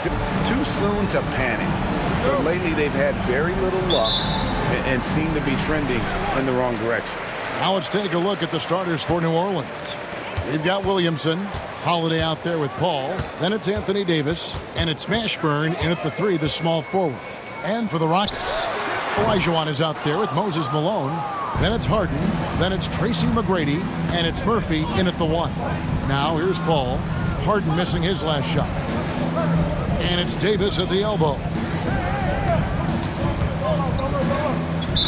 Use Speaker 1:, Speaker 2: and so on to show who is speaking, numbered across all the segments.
Speaker 1: Too soon to panic. But lately, they've had very little luck and seem to be trending in the wrong direction.
Speaker 2: Now let's take a look at the starters for New Orleans. We've got Williamson, Holiday out there with Paul. Then it's Anthony Davis, and it's Mashburn in at the 3, the small forward. And for the Rockets, Olajuwon is out there with Moses Malone. Then it's Harden. Then it's Tracy McGrady, and it's Murphy in at the 1. Now here's Paul. Harden missing his last shot. And it's Davis at the elbow.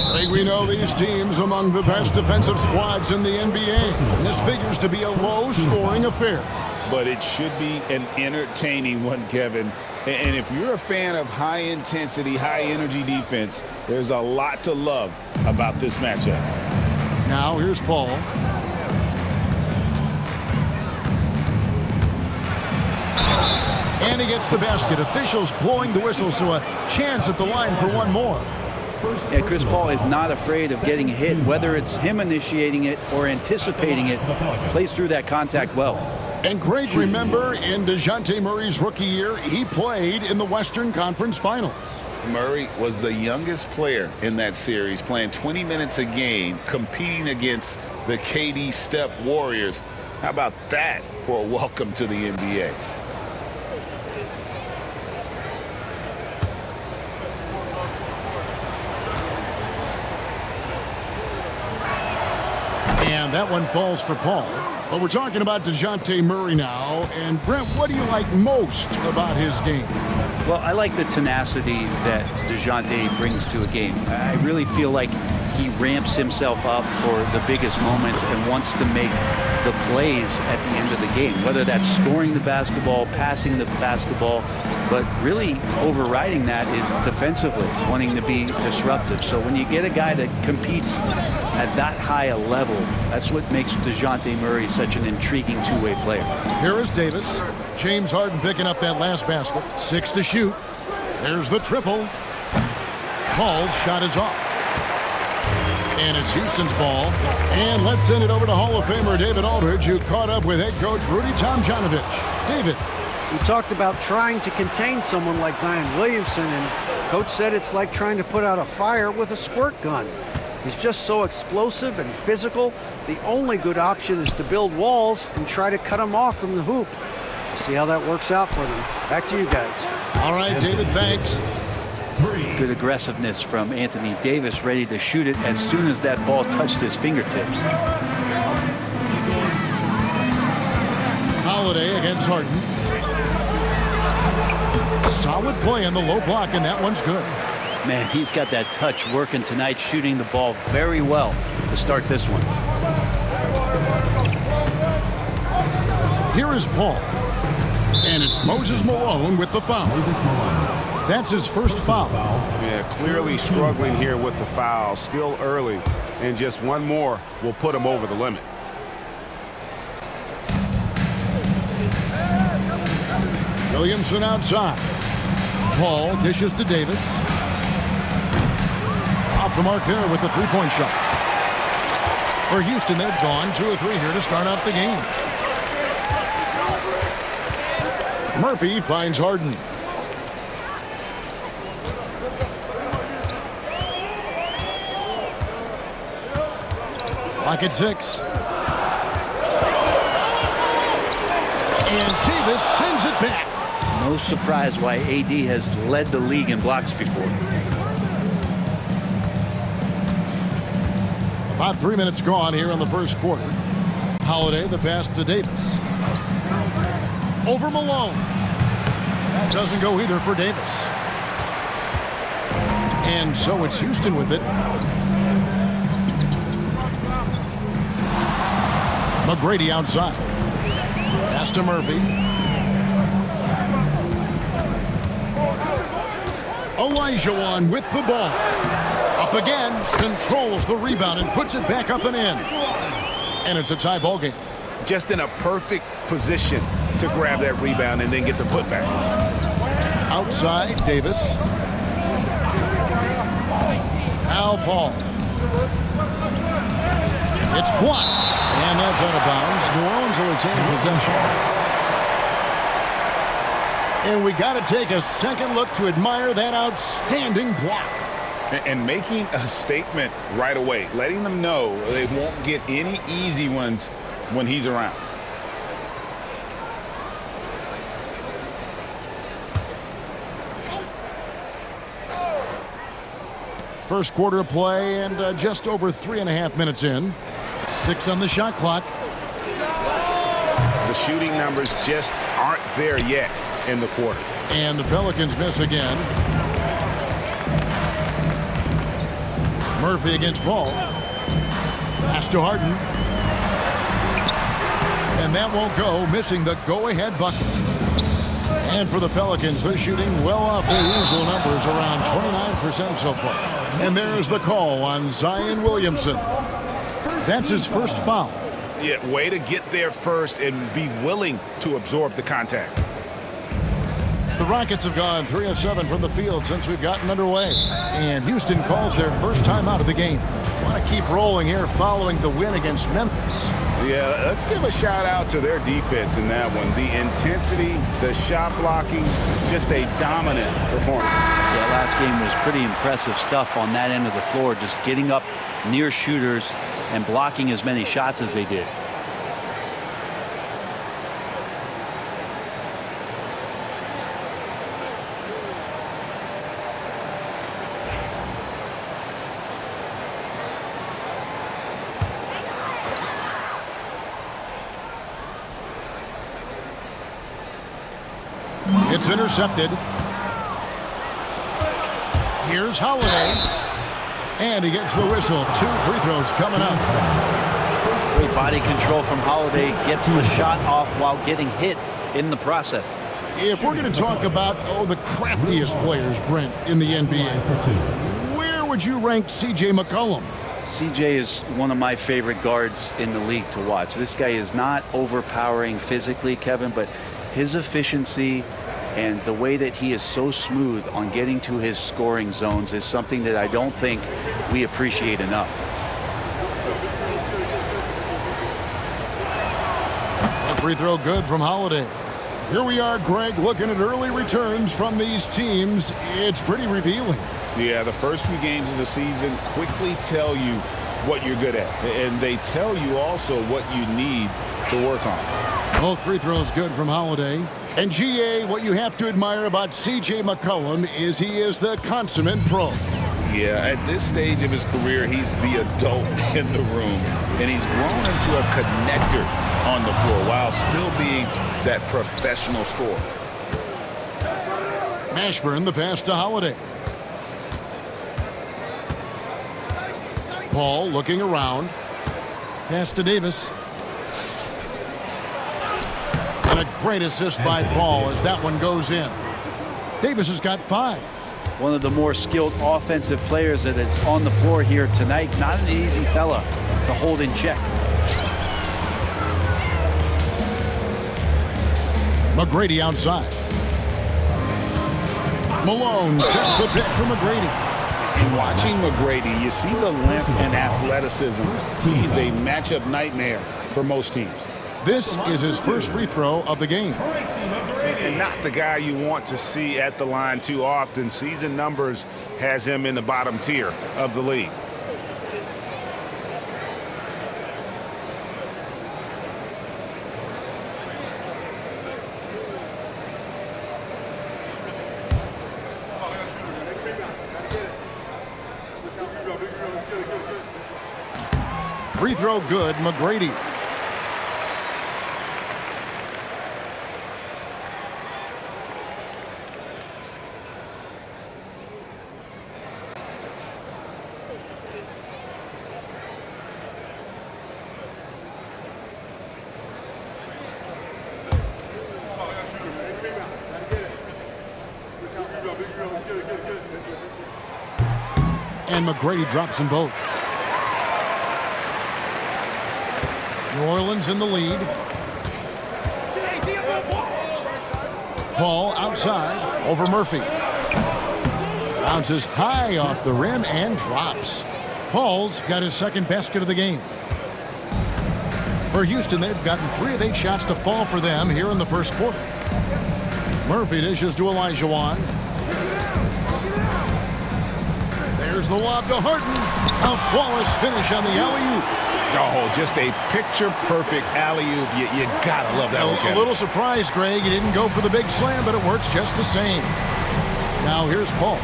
Speaker 2: I think we know these teams among the best defensive squads in the NBA. This figures to be a low-scoring affair.
Speaker 1: But it should be an entertaining one, Kevin. And if you're a fan of high-intensity, high-energy defense, there's a lot to love about this matchup.
Speaker 2: Now here's Paul. And he gets the basket. Officials blowing the whistle, so a chance at the line for one more.
Speaker 3: Yeah, Chris Paul is not afraid of getting hit, whether it's him initiating it or anticipating it. Plays through that contact well.
Speaker 2: And Greg, remember, in DeJounte Murray's rookie year, he played in the Western Conference Finals.
Speaker 1: Murray was the youngest player in that series, playing 20 minutes a game, competing against the KD Steph Warriors. How about that for a welcome to the NBA?
Speaker 2: And that one falls for Paul. But we're talking about DeJounte Murray now. And Brent, what do you like most about his game?
Speaker 3: Well, I like the tenacity that DeJounte brings to a game. I really feel like he ramps himself up for the biggest moments and wants to make the plays at the end of the game, whether that's scoring the basketball, passing the basketball, but really overriding that is defensively, wanting to be disruptive. So when you get a guy that competes at that high a level, that's what makes DeJounte Murray such an intriguing two-way player.
Speaker 2: Here is Davis. James Harden picking up that last basket. 6 to shoot. There's the triple. Paul's shot is off. And it's Houston's ball. And let's send it over to Hall of Famer David Aldridge, who caught up with head coach Rudy Tomjanovich. David.
Speaker 4: We talked about trying to contain someone like Zion Williamson, and coach said it's like trying to put out a fire with a squirt gun. He's just so explosive and physical. The only good option is to build walls and try to cut him off from the hoop. See how that works out for them. Back to you guys.
Speaker 2: All right, David, thanks.
Speaker 3: Good aggressiveness from Anthony Davis, ready to shoot it as soon as that ball touched his fingertips.
Speaker 2: Holiday against Harden. Solid play on the low block, and that one's good.
Speaker 3: Man, he's got that touch working tonight, shooting the ball very well to start this one.
Speaker 2: Here is Paul. And it's Moses Malone with the foul. That's his first foul.
Speaker 1: Yeah, clearly struggling here with the foul. Still early, and just one more will put him over the limit.
Speaker 2: Williamson outside. Paul dishes to Davis. Off the mark there with the three-point shot. For Houston, they've gone 2 of 3 here to start out the game. Murphy finds Harden. Clock at 6. And Davis sends it back.
Speaker 3: No surprise why AD has led the league in blocks before.
Speaker 2: About 3 minutes gone here in the first quarter. Holiday, the pass to Davis. Over Malone. That doesn't go either for Davis. And so it's Houston with it. McGrady outside. Pass to Murphy. Olajuwon with the ball. Up again, controls the rebound and puts it back up and in. And it's a tie ball game.
Speaker 1: Just in a perfect position to grab that rebound and then get the putback.
Speaker 2: Outside, Davis. Al Paul. It's blocked. And that's out of bounds. New Orleans will retain possession. And we got to take a second look to admire that outstanding block.
Speaker 1: And making a statement right away, letting them know they won't get any easy ones when he's around.
Speaker 2: First quarter of play and just over 3.5 minutes in. 6 on the shot clock.
Speaker 1: The shooting numbers just aren't there yet in the quarter.
Speaker 2: And the Pelicans miss again. Murphy against Paul. Pass to Harden. And that won't go, missing the go-ahead bucket. And for the Pelicans, they're shooting well off their usual numbers, around 29% so far. And there's the call on Zion Williamson. That's his first foul.
Speaker 1: Yeah, way to get there first and be willing to absorb the contact.
Speaker 2: The Rockets have gone 3 of 7 from the field since we've gotten underway. And Houston calls their first time out of the game. Want to keep rolling here following the win against Memphis.
Speaker 1: Yeah, let's give a shout out to their defense in that one. The intensity, the shot blocking, just a dominant performance.
Speaker 3: Yeah, last game was pretty impressive stuff on that end of the floor, just getting up near shooters and blocking as many shots as they did.
Speaker 2: It's intercepted. Here's Holiday. And he gets the whistle. 2 free throws coming up.
Speaker 3: Great body control from Holiday. Gets the shot off while getting hit in the process.
Speaker 2: If we're going to talk about, the craftiest players, Brent, in the NBA, where would you rank C.J. McCollum?
Speaker 3: CJ is one of my favorite guards in the league to watch. This guy is not overpowering physically, Kevin, but his efficiency and the way that he is so smooth on getting to his scoring zones is something that I don't think we appreciate enough.
Speaker 2: A free throw good from Holiday. Here we are, Greg, looking at early returns from these teams. It's pretty revealing.
Speaker 1: Yeah, the first few games of the season quickly tell you what you're good at. And they tell you also what you need to work on.
Speaker 2: Both free throws good from Holiday. And GA, what you have to admire about C.J. McCollum is he is the consummate pro.
Speaker 1: Yeah, at this stage of his career, he's the adult in the room. And he's grown into a connector on the floor while still being that professional scorer.
Speaker 2: Mashburn, the pass to Holiday. Paul looking around. Pass to Davis. And a great assist by Paul as that one goes in. Davis has got 5.
Speaker 3: One of the more skilled offensive players that is on the floor here tonight. Not an easy fella to hold in check.
Speaker 2: McGrady outside. Malone sets the pick for McGrady.
Speaker 1: And watching McGrady, you see the length and athleticism. He's a matchup nightmare for most teams.
Speaker 2: This is his first free throw of the game.
Speaker 1: And not the guy you want to see at the line too often. Season numbers has him in the bottom tier of the league.
Speaker 2: Free throw good, McGrady. And McGrady drops them both. New Orleans in the lead. Paul outside over Murphy. Bounces high off the rim and drops. Paul's got his second basket of the game. For Houston, they've gotten 3 of 8 shots to fall for them here in the first quarter. Murphy dishes to Olajuwon. There's the lob to Harden. A flawless finish on the alley-oop.
Speaker 1: Oh, just a picture-perfect alley-oop. You gotta love that one, Kevin.
Speaker 2: A little surprised, Greg. He didn't go for the big slam, but it works just the same. Now here's Paul.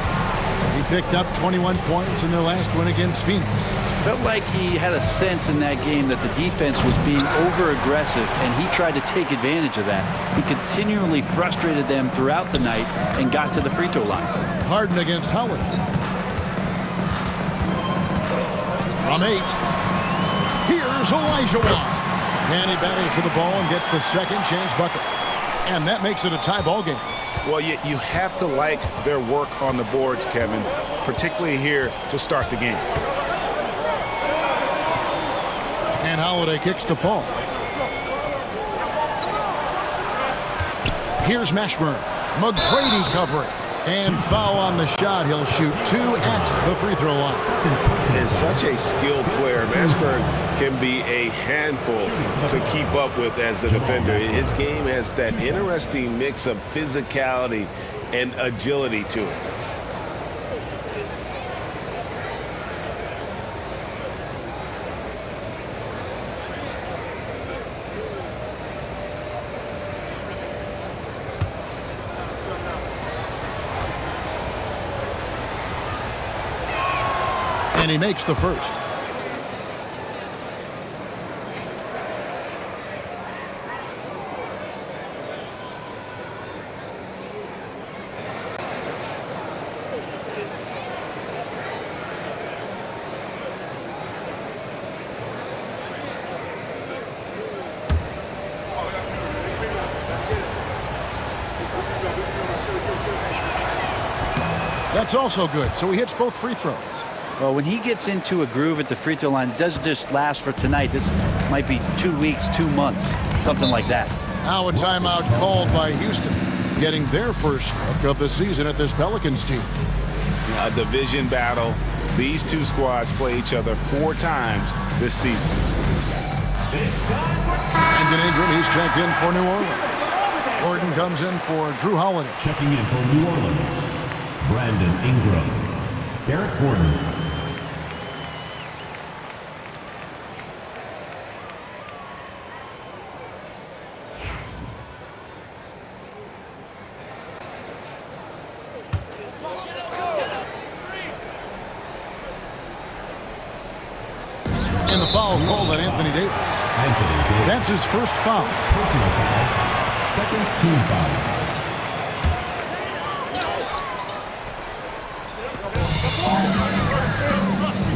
Speaker 2: He picked up 21 points in their last win against Phoenix.
Speaker 3: Felt like he had a sense in that game that the defense was being over-aggressive, and he tried to take advantage of that. He continually frustrated them throughout the night and got to the free throw line.
Speaker 2: Harden against Holiday. From 8. Here's Olajuwon. And he battles for the ball and gets the second chance bucket. And that makes it a tie ball game.
Speaker 1: Well, you have to like their work on the boards, Kevin, particularly here to start the game.
Speaker 2: And Holiday kicks to Paul. Here's Mashburn. McGrady covering. And foul on the shot. He'll shoot 2 at the free throw line.
Speaker 1: Is such a skilled player. Mashburn can be a handful to keep up with as a defender. His game has that interesting mix of physicality and agility to it.
Speaker 2: And he makes the first. That's also good. So he hits both free throws.
Speaker 3: Well, when he gets into a groove at the free throw line, it doesn't just last for tonight. This might be 2 weeks, 2 months, something like that.
Speaker 2: Now a timeout called by Houston, getting their first look of the season at this Pelicans team.
Speaker 1: A division battle. These two squads play each other 4 times this season.
Speaker 2: Brandon Ingram, he's checked in for New Orleans. Gordon comes in for Drew Holiday.
Speaker 5: Checking in for New Orleans, Brandon Ingram. Eric Gordon.
Speaker 2: And the foul called on Anthony Davis. That's his first foul.
Speaker 5: Personal foul. Second team foul.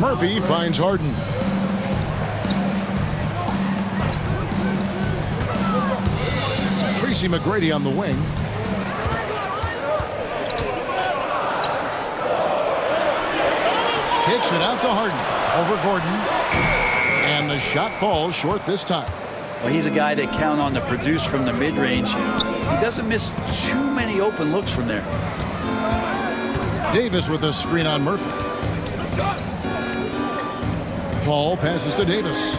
Speaker 2: Murphy finds Harden. Tracy McGrady on the wing. Kicks it out to Harden. Over Gordon. And the shot falls short this time.
Speaker 3: Well, he's a guy that count on to produce from the mid-range. He doesn't miss too many open looks from there.
Speaker 2: Davis with a screen on Murphy. Paul passes to Davis.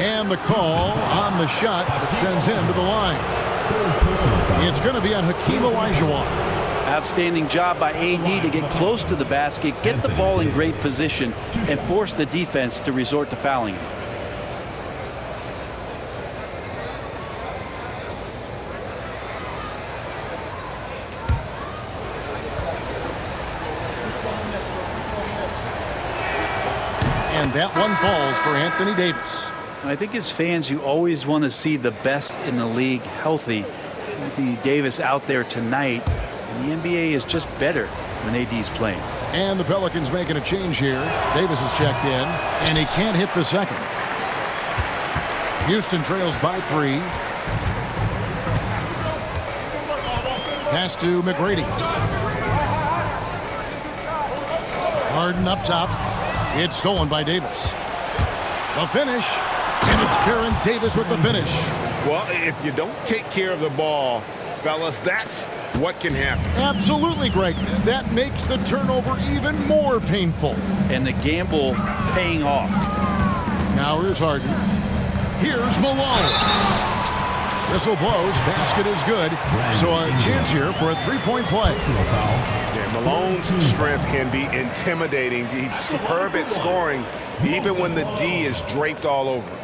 Speaker 2: And the call on the shot that sends him to the line. It's going to be on Hakeem Olajuwon.
Speaker 3: Outstanding job by AD to get close to the basket, get the ball in great position, and force the defense to resort to fouling him.
Speaker 2: And that one falls for Anthony Davis.
Speaker 3: I think as fans, you always want to see the best in the league healthy. Anthony Davis out there tonight. And the NBA is just better when AD's playing.
Speaker 2: And the Pelicans making a change here. Davis is checked in, and he can't hit the second. Houston trails by 3. Pass to McGrady. Harden up top. It's stolen by Davis. The finish, and it's Baron Davis with the finish.
Speaker 1: Well, if you don't take care of the ball, fellas, that's what can happen.
Speaker 2: Absolutely, Greg. That makes the turnover even more painful.
Speaker 3: And the gamble paying off.
Speaker 2: Now here's Harden. Here's Malone. Whistle blows. Basket is good. So a chance here for a three-point play.
Speaker 6: Yeah, Malone's strength can be intimidating. He's superb at scoring, even when the D is draped all over him.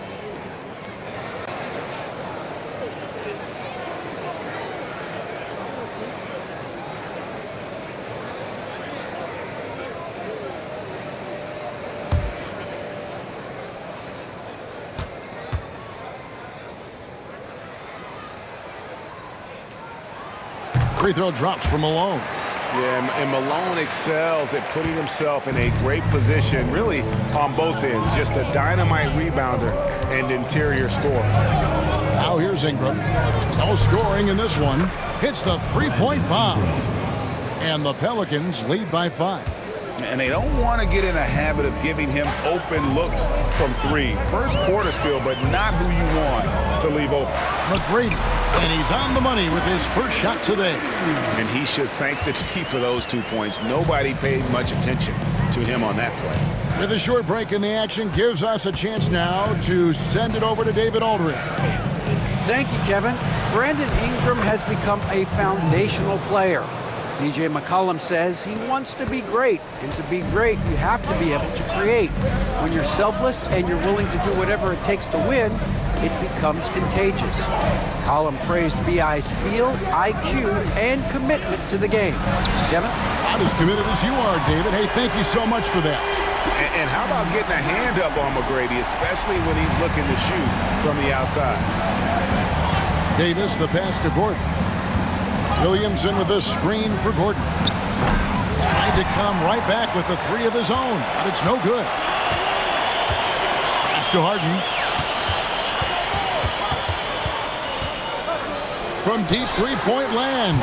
Speaker 2: Free throw drops for Malone.
Speaker 6: Yeah, and Malone excels at putting himself in a great position, really on both ends. Just a dynamite rebounder and interior scorer.
Speaker 2: Now here's Ingram. No scoring in this one. Hits the three-point bomb. And the Pelicans lead by 5.
Speaker 1: And they don't want to get in a habit of giving him open looks from 3. First quarter still, but not who you want to leave open.
Speaker 2: McGrady, and he's on the money with his first shot today.
Speaker 1: And he should thank the team for those 2 points. Nobody paid much attention to him on that play.
Speaker 2: With a short break in the action, gives us a chance now to send it over to David Aldridge.
Speaker 4: Thank you, Kevin. Brandon Ingram has become a foundational player. CJ McCollum says he wants to be great, and to be great, you have to be able to create. When you're selfless and you're willing to do whatever it takes to win, it becomes contagious. McCollum praised BI's feel, IQ, and commitment to the game. Kevin?
Speaker 2: Not as committed as you are, David. Hey, thank you so much for that.
Speaker 6: And how about getting a hand up on McGrady, especially when he's looking to shoot from the outside?
Speaker 2: Davis, the pass to Gordon. Williamson with the screen for Gordon. Tried to come right back with the 3 of his own, but it's no good. Pass to Harden. From deep three-point land.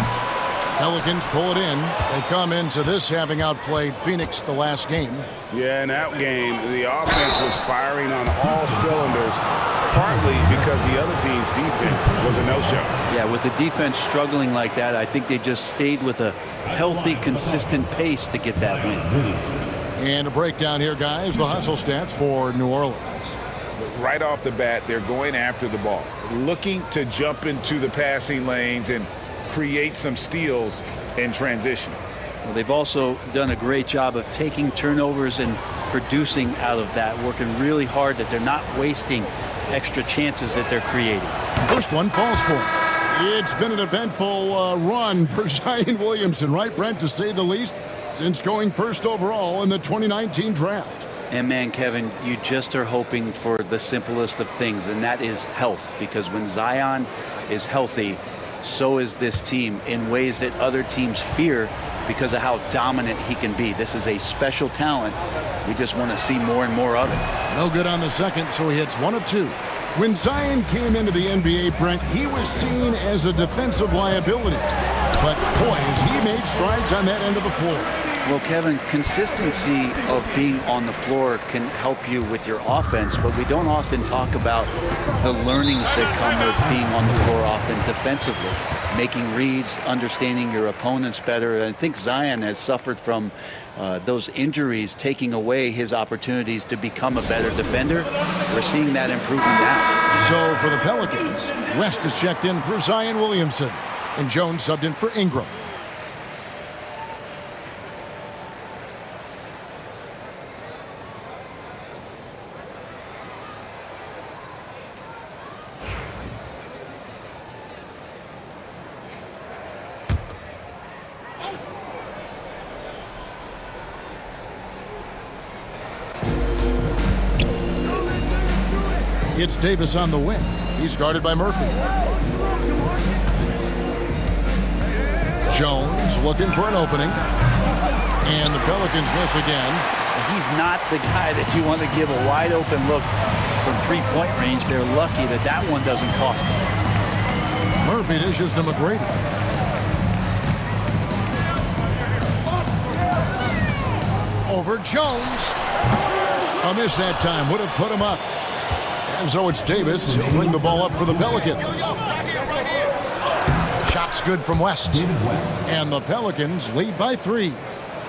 Speaker 2: Pelicans pull it in. They come into this having outplayed Phoenix the last game.
Speaker 6: Yeah, in that game, the offense was firing on all cylinders, partly because the other team's defense was a no-show.
Speaker 3: Yeah, with the defense struggling like that, I think they just stayed with a healthy, consistent pace to get that win.
Speaker 2: And a breakdown here, guys. The hustle stats for New Orleans.
Speaker 1: Right off the bat, they're going after the ball, looking to jump into the passing lanes and create some steals in transition.
Speaker 3: Well, they've also done a great job of taking turnovers and producing out of that, working really hard that they're not wasting extra chances that they're creating.
Speaker 2: First one falls for him. It's been an eventful run for Zion Williamson, right, Brent, to say the least, since going first overall in the 2019 draft.
Speaker 3: And man, Kevin, you just are hoping for the simplest of things, and that is health, because when Zion is healthy, so is this team in ways that other teams fear because of how dominant he can be. This is a special talent. We just want to see more and more of it.
Speaker 2: No good on the second, so he hits 1 of 2. When Zion came into the NBA, Brent, he was seen as a defensive liability. But boy, has he made strides on that end of the floor.
Speaker 3: Well, Kevin, consistency of being on the floor can help you with your offense, but we don't often talk about the learnings that come with being on the floor often defensively. Making reads, understanding your opponents better. I think Zion has suffered from those injuries taking away his opportunities to become a better defender. We're seeing that improvement now.
Speaker 2: So for the Pelicans, West is checked in for Zion Williamson, and Jones subbed in for Ingram. It's Davis on the wing. He's guarded by Murphy. Jones looking for an opening. And the Pelicans miss again.
Speaker 3: He's not the guy that you want to give a wide open look from three-point range. They're lucky that that one doesn't cost them.
Speaker 2: Murphy dishes to McGrady. Over Jones. A miss that time. Would have put him up. And so it's Davis. He'll bring the ball up for the Pelicans. Shot's good from West. And the Pelicans lead by 3.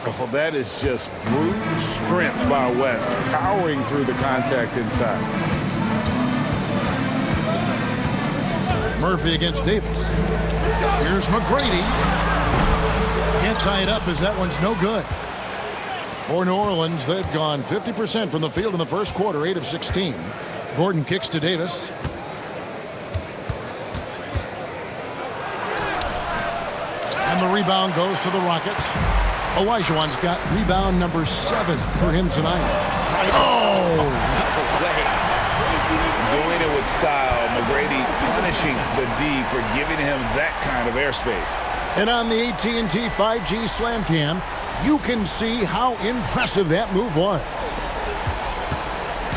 Speaker 6: Oh, that is just brute strength by West, powering through the contact inside.
Speaker 2: Murphy against Davis. Here's McGrady. Can't tie it up as that one's no good. For New Orleans, they've gone 50% from the field in the first quarter, 8 of 16. Gordon kicks to Davis. And the rebound goes to the Rockets. Olajuwon's got rebound number 7 for him tonight. Oh!
Speaker 1: Doing it with style. McGrady punishing the D for giving him that kind of airspace.
Speaker 2: And on the AT&T 5G Slam Cam, you can see how impressive that move was.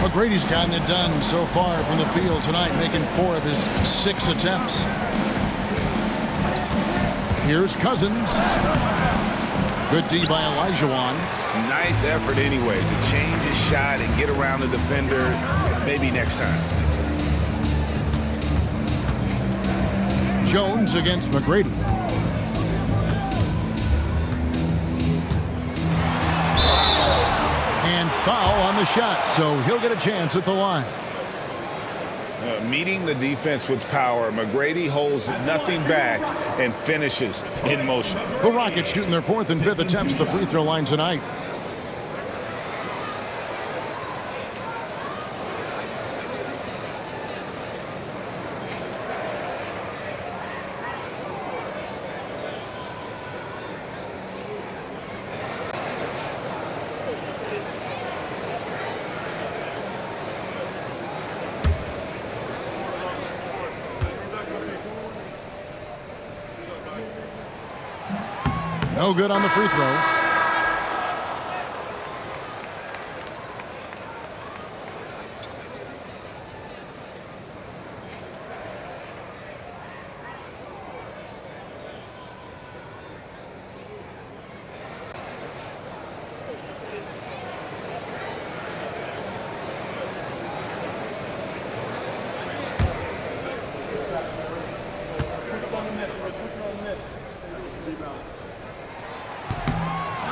Speaker 2: McGrady's gotten it done so far from the field tonight, making 4 of his 6 attempts. Here's Cousins. Good D by Olajuwon.
Speaker 1: Nice effort anyway to change his shot and get around the defender. Maybe next time.
Speaker 2: Jones against McGrady. And foul on the shot, so he'll get a chance at the line.
Speaker 1: Meeting the defense with power, McGrady holds nothing back and finishes in motion.
Speaker 2: The Rockets shooting their 4th and 5th attempts at the free throw line tonight. No good on the free throw.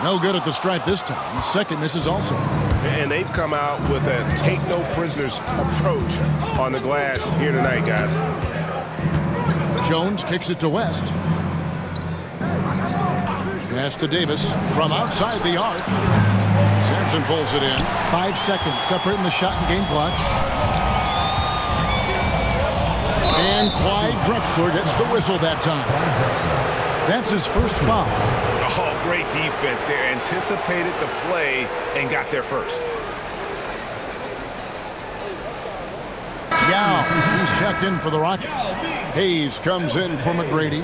Speaker 2: No good at the stripe this time. Second misses also.
Speaker 6: And they've come out with a take no prisoners approach on the glass here tonight, guys.
Speaker 2: Jones kicks it to West. Pass to Davis from outside the arc. Sampson pulls it in. 5 seconds separating the shot and game clocks. And Clyde Drexler gets the whistle that time. That's his first foul.
Speaker 1: Oh, great defense there. Anticipated the play and got there first.
Speaker 2: Yao, he's checked in for the Rockets. Hayes comes in for McGrady.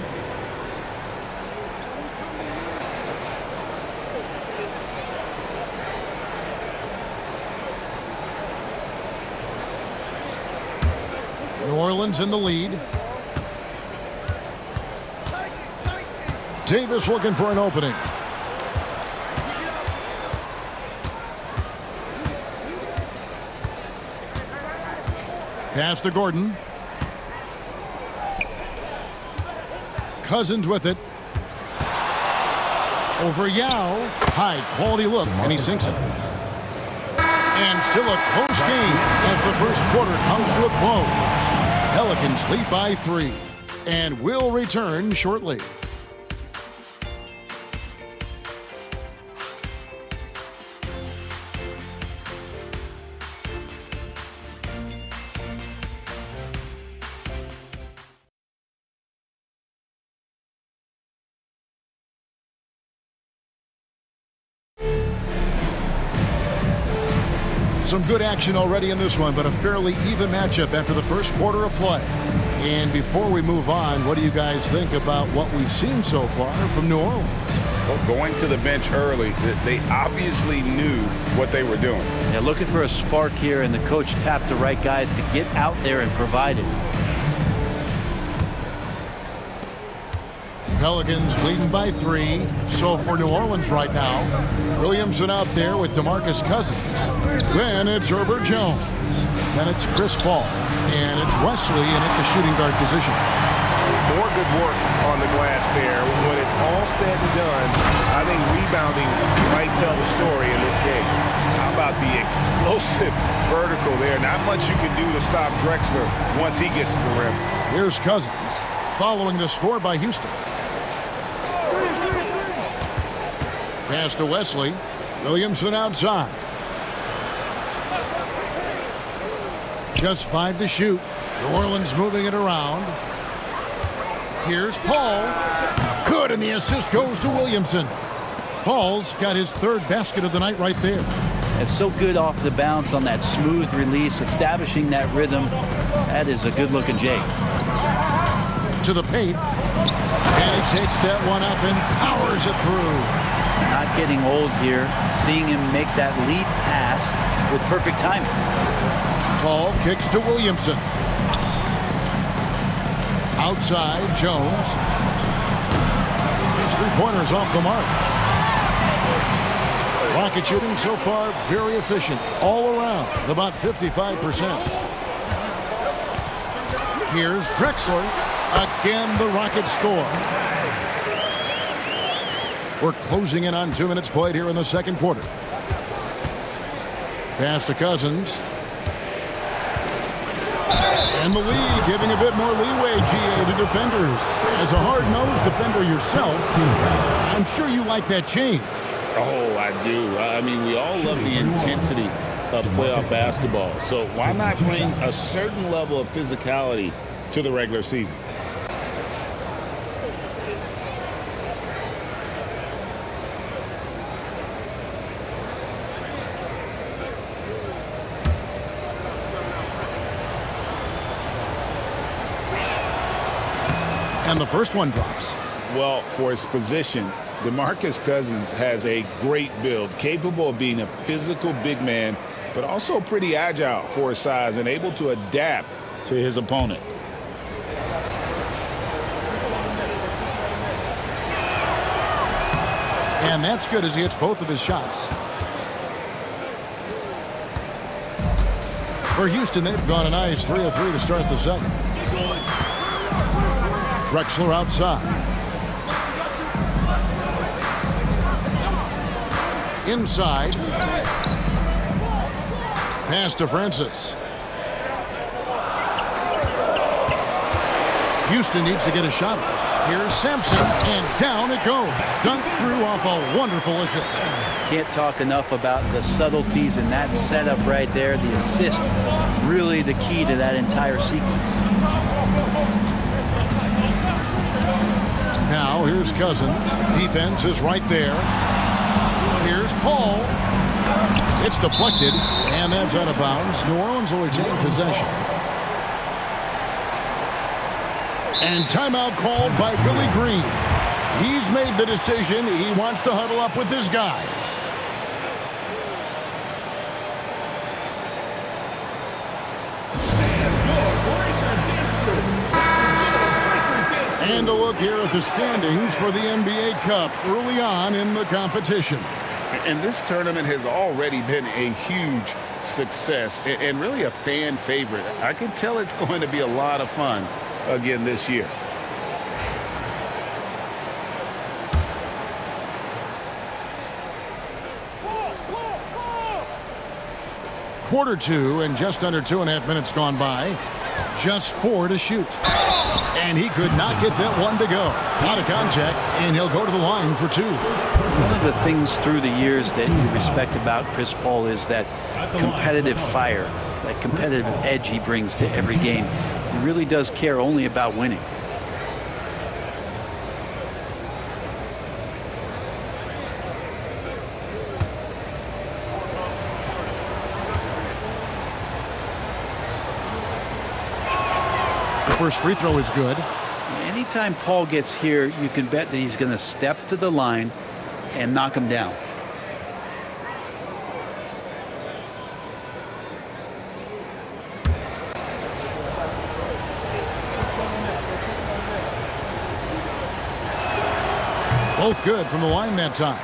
Speaker 2: New Orleans in the lead. Davis looking for an opening. Pass to Gordon. Cousins with it. Over Yao. High quality look, and he sinks it. And still a close game as the first quarter comes to a close. Pelicans lead by 3 and will return shortly. Some good action already in this one, but a fairly even matchup after the first quarter of play. And before we move on, what do you guys think about what we've seen so far from New Orleans?
Speaker 1: Well, going to the bench early, they obviously knew what they were doing.
Speaker 3: Yeah, looking for a spark here, and the coach tapped the right guys to get out there and provide it.
Speaker 2: Pelicans leading by 3. So for New Orleans right now, Williamson out there with DeMarcus Cousins. Then it's Herbert Jones. Then it's Chris Paul. And it's Wesley in at the shooting guard position.
Speaker 6: More good work on the glass there. When it's all said and done, I think rebounding might tell the story in this game. How about the explosive vertical there? Not much you can do to stop Drexler once he gets to the rim.
Speaker 2: Here's Cousins following the score by Houston. Pass to Wesley. Williamson outside. Just 5 to shoot. New Orleans moving it around. Here's Paul. Good, and the assist goes to Williamson. Paul's got his 3rd basket of the night right there.
Speaker 3: It's so good off the bounce on that smooth release, establishing that rhythm. That is a good-looking J.
Speaker 2: To the paint. And he takes that one up and powers it through.
Speaker 3: Not getting old here. Seeing him make that lead pass with perfect timing.
Speaker 2: Paul kicks to Williamson. Outside, Jones. His 3-pointers off the mark. Rocket shooting so far very efficient all around, about 55%. Here's Drexler. Again, the Rockets score. We're closing in on 2 minutes played here in the second quarter. Pass to Cousins. And the lead giving a bit more leeway, GA, to defenders. As a hard-nosed defender yourself, I'm sure you like that change.
Speaker 1: Oh, I do. I mean, we all love the intensity of playoff basketball. So why not bring a certain level of physicality to the regular season?
Speaker 2: And the first one drops.
Speaker 1: Well, for his position, DeMarcus Cousins has a great build, capable of being a physical big man, but also pretty agile for his size and able to adapt to his opponent.
Speaker 2: And that's good as he hits both of his shots. For Houston, they've gone a nice 3 of 3 to start the second. Drexler outside. Inside. Pass to Francis. Houston needs to get a shot off. Here's Sampson, and down it goes. Dunked through off a wonderful assist.
Speaker 3: Can't talk enough about the subtleties in that setup right there. The assist, really the key to that entire sequence.
Speaker 2: Now here's Cousins. Defense is right there. Here's Paul. It's deflected, and that's out of bounds. New Orleans will retain possession. And timeout called by Billy Green. He's made the decision. He wants to huddle up with his guys. And a look here at the standings for the NBA Cup early on in the competition.
Speaker 1: And this tournament has already been a huge success and really a fan favorite. I can tell it's going to be a lot of fun again this year.
Speaker 2: Quarter 2 and just under 2.5 minutes gone by. Just 4 to shoot. And he could not get that one to go. Out of contact, and he'll go to the line for 2.
Speaker 3: One of the things through the years that you respect about Chris Paul is that competitive fire, that competitive edge he brings to every game. He really does care only about winning.
Speaker 2: First free throw is good.
Speaker 3: Anytime Paul gets here, you can bet that he's going to step to the line and knock him down.
Speaker 2: Both good from the line that time.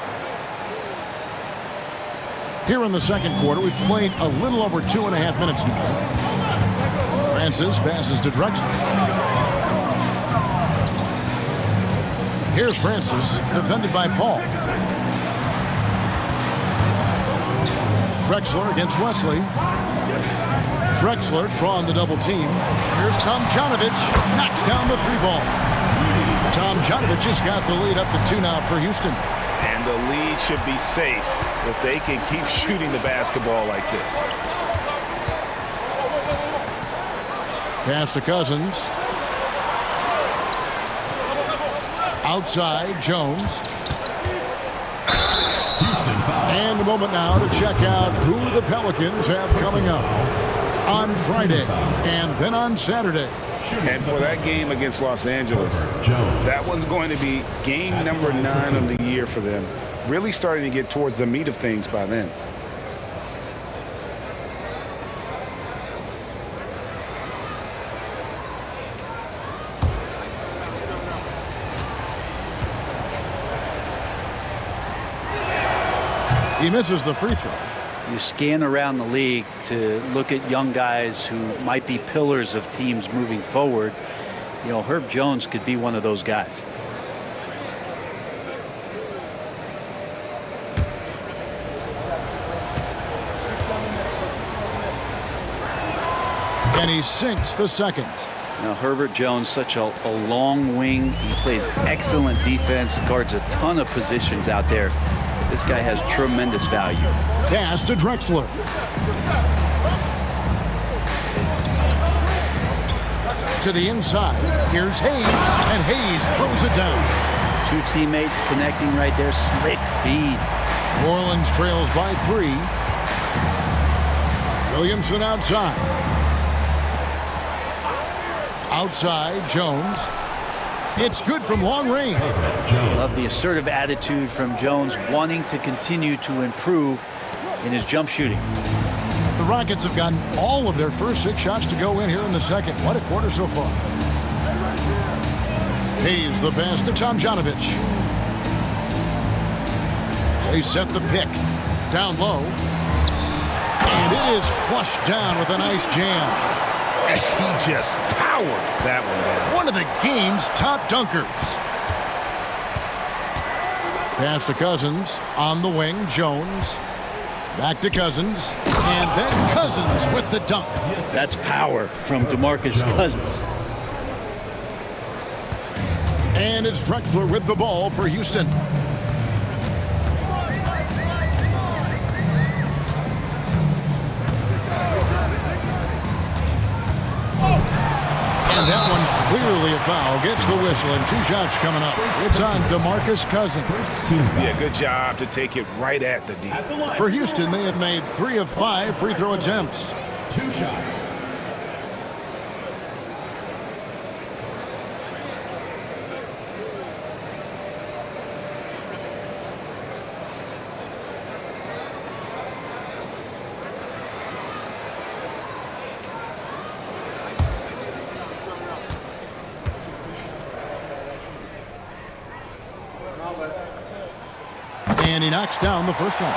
Speaker 2: Here in the second quarter, we've played a little over 2.5 minutes now. Francis passes to Drexler. Here's Francis, defended by Paul. Drexler against Wesley. Drexler drawing the double team. Here's Tomjanovich, knocks down the three ball. Tomjanovich just got the lead up to 2 now for Houston.
Speaker 6: And the lead should be safe if they can keep shooting the basketball like this.
Speaker 2: Pass to Cousins. Outside, Jones. And the moment now to check out who the Pelicans have coming up on Friday and then on Saturday.
Speaker 1: And for that game against Los Angeles, that one's going to be game number 9 of the year for them. Really starting to get towards the meat of things by then.
Speaker 2: He misses the free throw.
Speaker 3: You scan around the league to look at young guys who might be pillars of teams moving forward. You know, Herb Jones could be one of those guys.
Speaker 2: And he sinks the second.
Speaker 3: Now, Herbert Jones, such a long wing. He plays excellent defense, guards a ton of positions out there. This guy has tremendous value.
Speaker 2: Pass to Drexler. To the inside. Here's Hayes, and Hayes throws it down.
Speaker 3: 2 teammates connecting right there. Slick feed.
Speaker 2: New Orleans trails by 3. Williamson outside. Outside, Jones. It's good from long range.
Speaker 3: Love the assertive attitude from Jones, wanting to continue to improve in his jump shooting.
Speaker 2: The Rockets have gotten all of their first 6 shots to go in here in the second. What a quarter so far. Hayes the pass to Tomjanovich. They set the pick. Down low. And it is flushed down with a nice jam.
Speaker 6: He just powered that one down.
Speaker 2: One of the game's top dunkers. Pass to Cousins. On the wing, Jones. Back to Cousins. And then Cousins with the dunk.
Speaker 3: That's power from DeMarcus Cousins.
Speaker 2: And it's Drexler with the ball for Houston. And that one clearly a foul. Gets the whistle and 2 shots coming up. It's on DeMarcus Cousins.
Speaker 6: Yeah, good job to take it right at the D.
Speaker 2: For Houston, they have made 3 of 5 free throw attempts.
Speaker 5: 2 shots.
Speaker 2: And he knocks down the first one.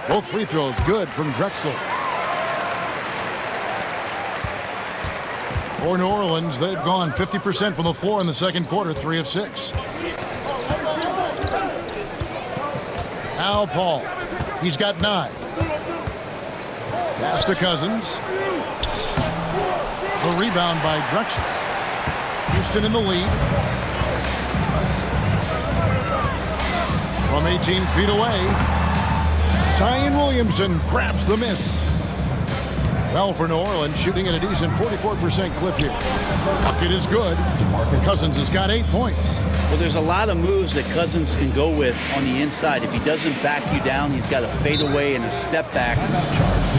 Speaker 2: Both free throws good from Drexler. For New Orleans, they've gone 50% from the floor in the second quarter, 3 of 6. Now Paul. He's got 9. Pass to Cousins. The rebound by Drexler. Houston in the lead. From 18 feet away, Zion Williamson grabs the miss. Well, for New Orleans, shooting at a decent 44% clip here. Bucket is good. Cousins has got 8 points.
Speaker 3: Well, there's a lot of moves that Cousins can go with on the inside. If he doesn't back you down, he's got a fadeaway and a step back.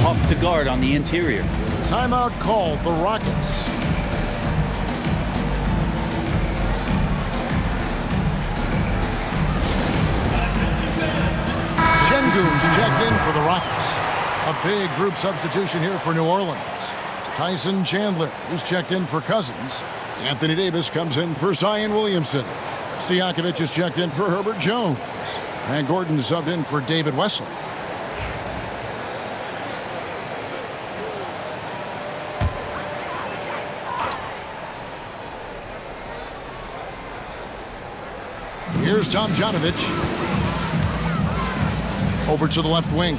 Speaker 3: Tough to guard on the interior.
Speaker 2: Timeout called the Rockets. Şengün's checked in for the Rockets. A big group substitution here for New Orleans. Tyson Chandler is checked in for Cousins. Anthony Davis comes in for Zion Williamson. Stojakovic is checked in for Herbert Jones. And Gordon subbed in for David Wesley. Here's Tom Janovich. Over to the left wing.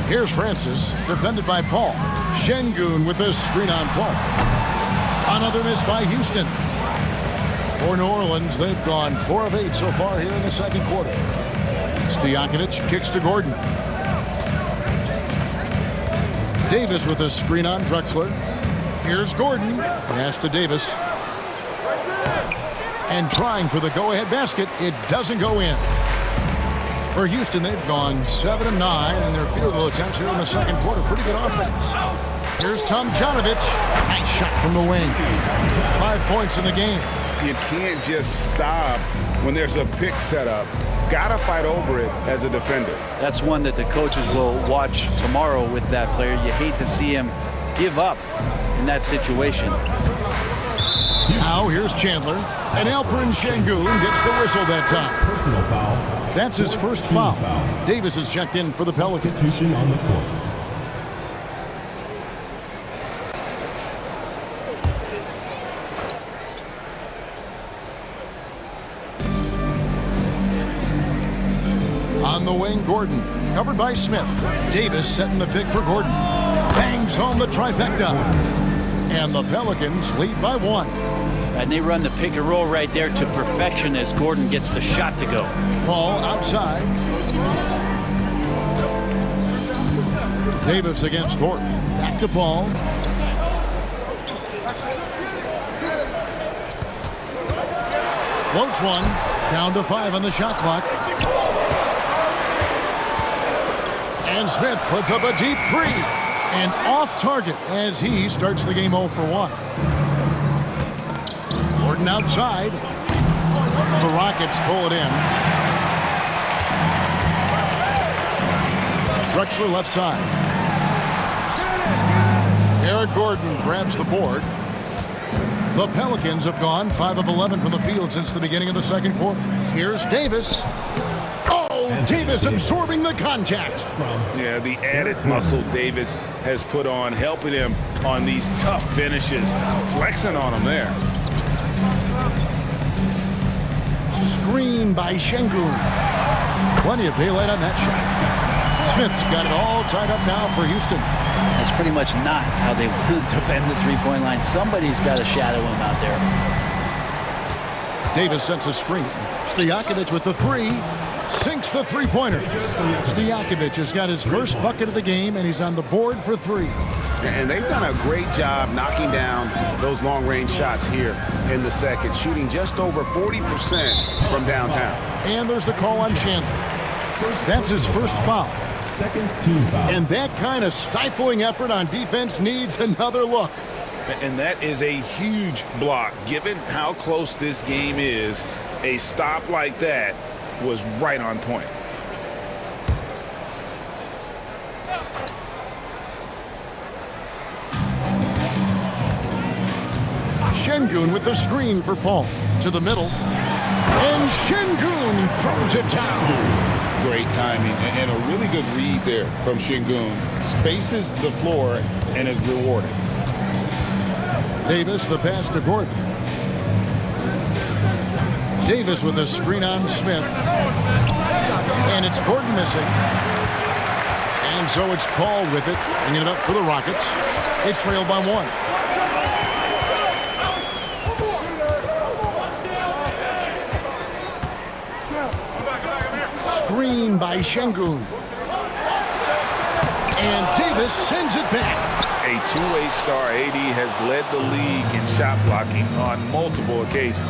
Speaker 2: Here's Francis, defended by Paul. Şengün with a screen on Paul. Another miss by Houston. For New Orleans, they've gone 4 of 8 so far here in the second quarter. Stojakovic kicks to Gordon. Davis with a screen on Drexler. Here's Gordon. Pass to Davis. And trying for the go-ahead basket. It doesn't go in. For Houston, they've gone 7 of 9 in their field goal attempts here in the second quarter. Pretty good offense. Here's Tom Janovich. Nice shot from the wing. 5 points in the game.
Speaker 1: You can't just stop when there's a pick set up. Gotta fight over it as a defender.
Speaker 3: That's one that the coaches will watch tomorrow with that player. You hate to see him give up in that situation.
Speaker 2: Now here's Chandler. And Alperen Şengün gets the whistle that time.
Speaker 5: Personal foul.
Speaker 2: That's his first foul. Davis is checked in for the Pelicans.
Speaker 5: Substitution on the court.
Speaker 2: On the wing, Gordon. Covered by Smith. Davis setting the pick for Gordon. Bangs home the trifecta. And the Pelicans lead by 1.
Speaker 3: And they run the pick and roll right there to perfection as Gordon gets the shot to go.
Speaker 2: Paul outside. Davis against Thornton. Back to Paul. Floats one. Down to 5 on the shot clock. And Smith puts up a deep 3. And off target as he starts the game 0 for 1. Gordon outside. The Rockets pull it in. Drexler left side. Eric Gordon grabs the board. The Pelicans have gone 5 of 11 from the field since the beginning of the second quarter. Here's Davis. Oh, Davis absorbing the contact.
Speaker 1: Yeah, the added muscle Davis has put on, helping him on these tough finishes. Flexing on him there.
Speaker 2: Screen by Şengün. Plenty of daylight on that shot. Smith's got it all tied up now for Houston.
Speaker 3: That's pretty mumuch not how they defend the three-point line. Somebody's got to shadow him out there.
Speaker 2: Davis sets a screen. Stojakovic with the 3. Sinks the three-pointer. Stojakovic has got his first bucket of the game, and he's on the board for 3.
Speaker 6: And they've done a great job knocking down those long-range shots here in the second, shooting just over 40% from downtown.
Speaker 2: And there's the call on Chandler. That's his first foul.
Speaker 5: Second team foul.
Speaker 2: And that kind of stifling effort on defense needs another look.
Speaker 1: And that is a huge block. Given how close this game is, a stop like that was right on point.
Speaker 2: Şengün with the screen for Paul. To the middle. And Şengün throws it down.
Speaker 1: Great timing and a really good read there from Şengün. Spaces the floor and is rewarded.
Speaker 2: Davis, the pass to Gordon. Davis with a screen on Smith. And it's Gordon missing. And so it's Paul with it, bringing it up for the Rockets. They trail by 1. Screen by Şengün. And Davis sends it back.
Speaker 1: A two-way star, AD has led the league in shot blocking on multiple occasions.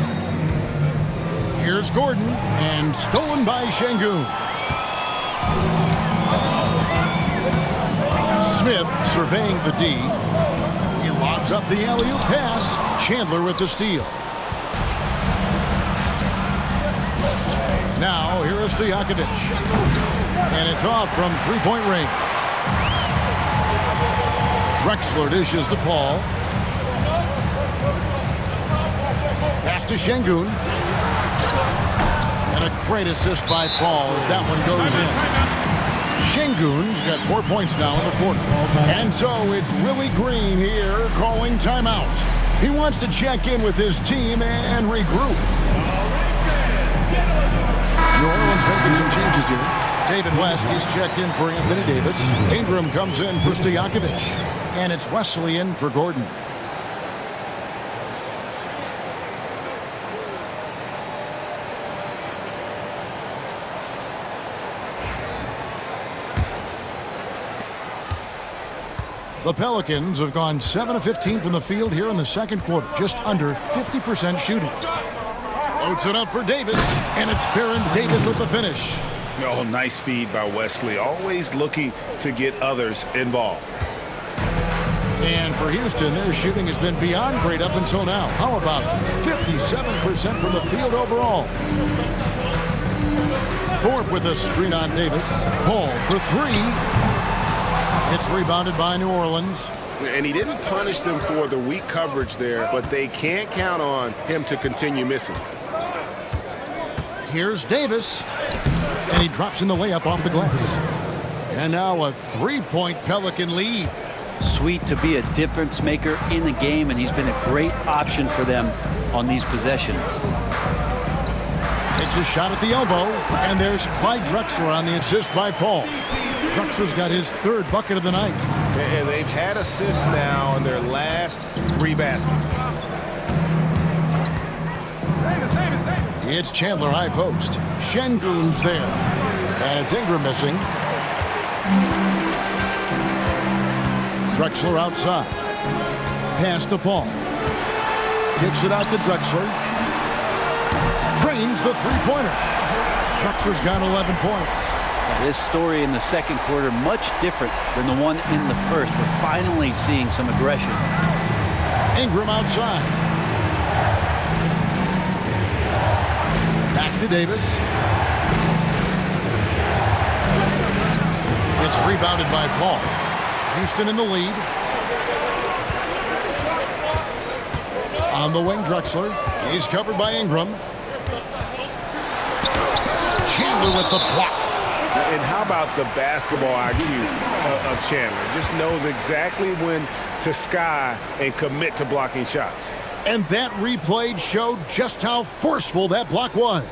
Speaker 2: Here's Gordon, and stolen by Şengün. Smith surveying the D. He lobs up the alley-oop pass. Chandler with the steal. Now, here is Stojakovic. And it's off from three-point range. Drexler dishes to Paul. Pass to Şengün. And a great assist by Paul as that one goes in. Şengün's got 4 points now in the quarter. And so it's Willie Green here calling timeout. He wants to check in with his team and regroup. New Orleans making some changes here. David West, he's checked in for Anthony Davis. Ingram comes in for Stojakovic. And it's Wesley in for Gordon. The Pelicans have gone 7 of 15 from the field here in the second quarter. Just under 50% shooting. Loads it up for Davis, and it's Baron Davis with the finish.
Speaker 6: Oh, nice feed by Wesley. Always looking to get others involved.
Speaker 2: And for Houston, their shooting has been beyond great up until now. How about 57% from the field overall? Thorpe with a screen on Davis. Paul for three. It's rebounded by New Orleans.
Speaker 6: And he didn't punish them for the weak coverage there, but they can't count on him to continue missing.
Speaker 2: Here's Davis. And he drops in the layup off the glass. And now a three-point Pelican lead.
Speaker 3: Sweet to be a difference maker in the game, and he's been a great option for them on these possessions.
Speaker 2: Takes a shot at the elbow, and there's Clyde Drexler on the assist by Paul. Drexler's got his third bucket of the night.
Speaker 6: And they've had assists now in their last three baskets.
Speaker 2: It's Chandler high post. Şengün's there. And it's Ingram missing. Drexler outside. Pass to Paul. Kicks it out to Drexler. Drains the three-pointer. Drexler's got 11 points.
Speaker 3: His story in the second quarter much different than the one in the first. We're finally seeing some aggression.
Speaker 2: Ingram outside. Back to Davis. It's rebounded by Paul. Houston in the lead. On the wing, Drexler. He's covered by Ingram. Chandler with the block.
Speaker 6: And how about the basketball IQ of Chandler? Just knows exactly when to sky and commit to blocking shots.
Speaker 2: And that replay showed just how forceful that block was.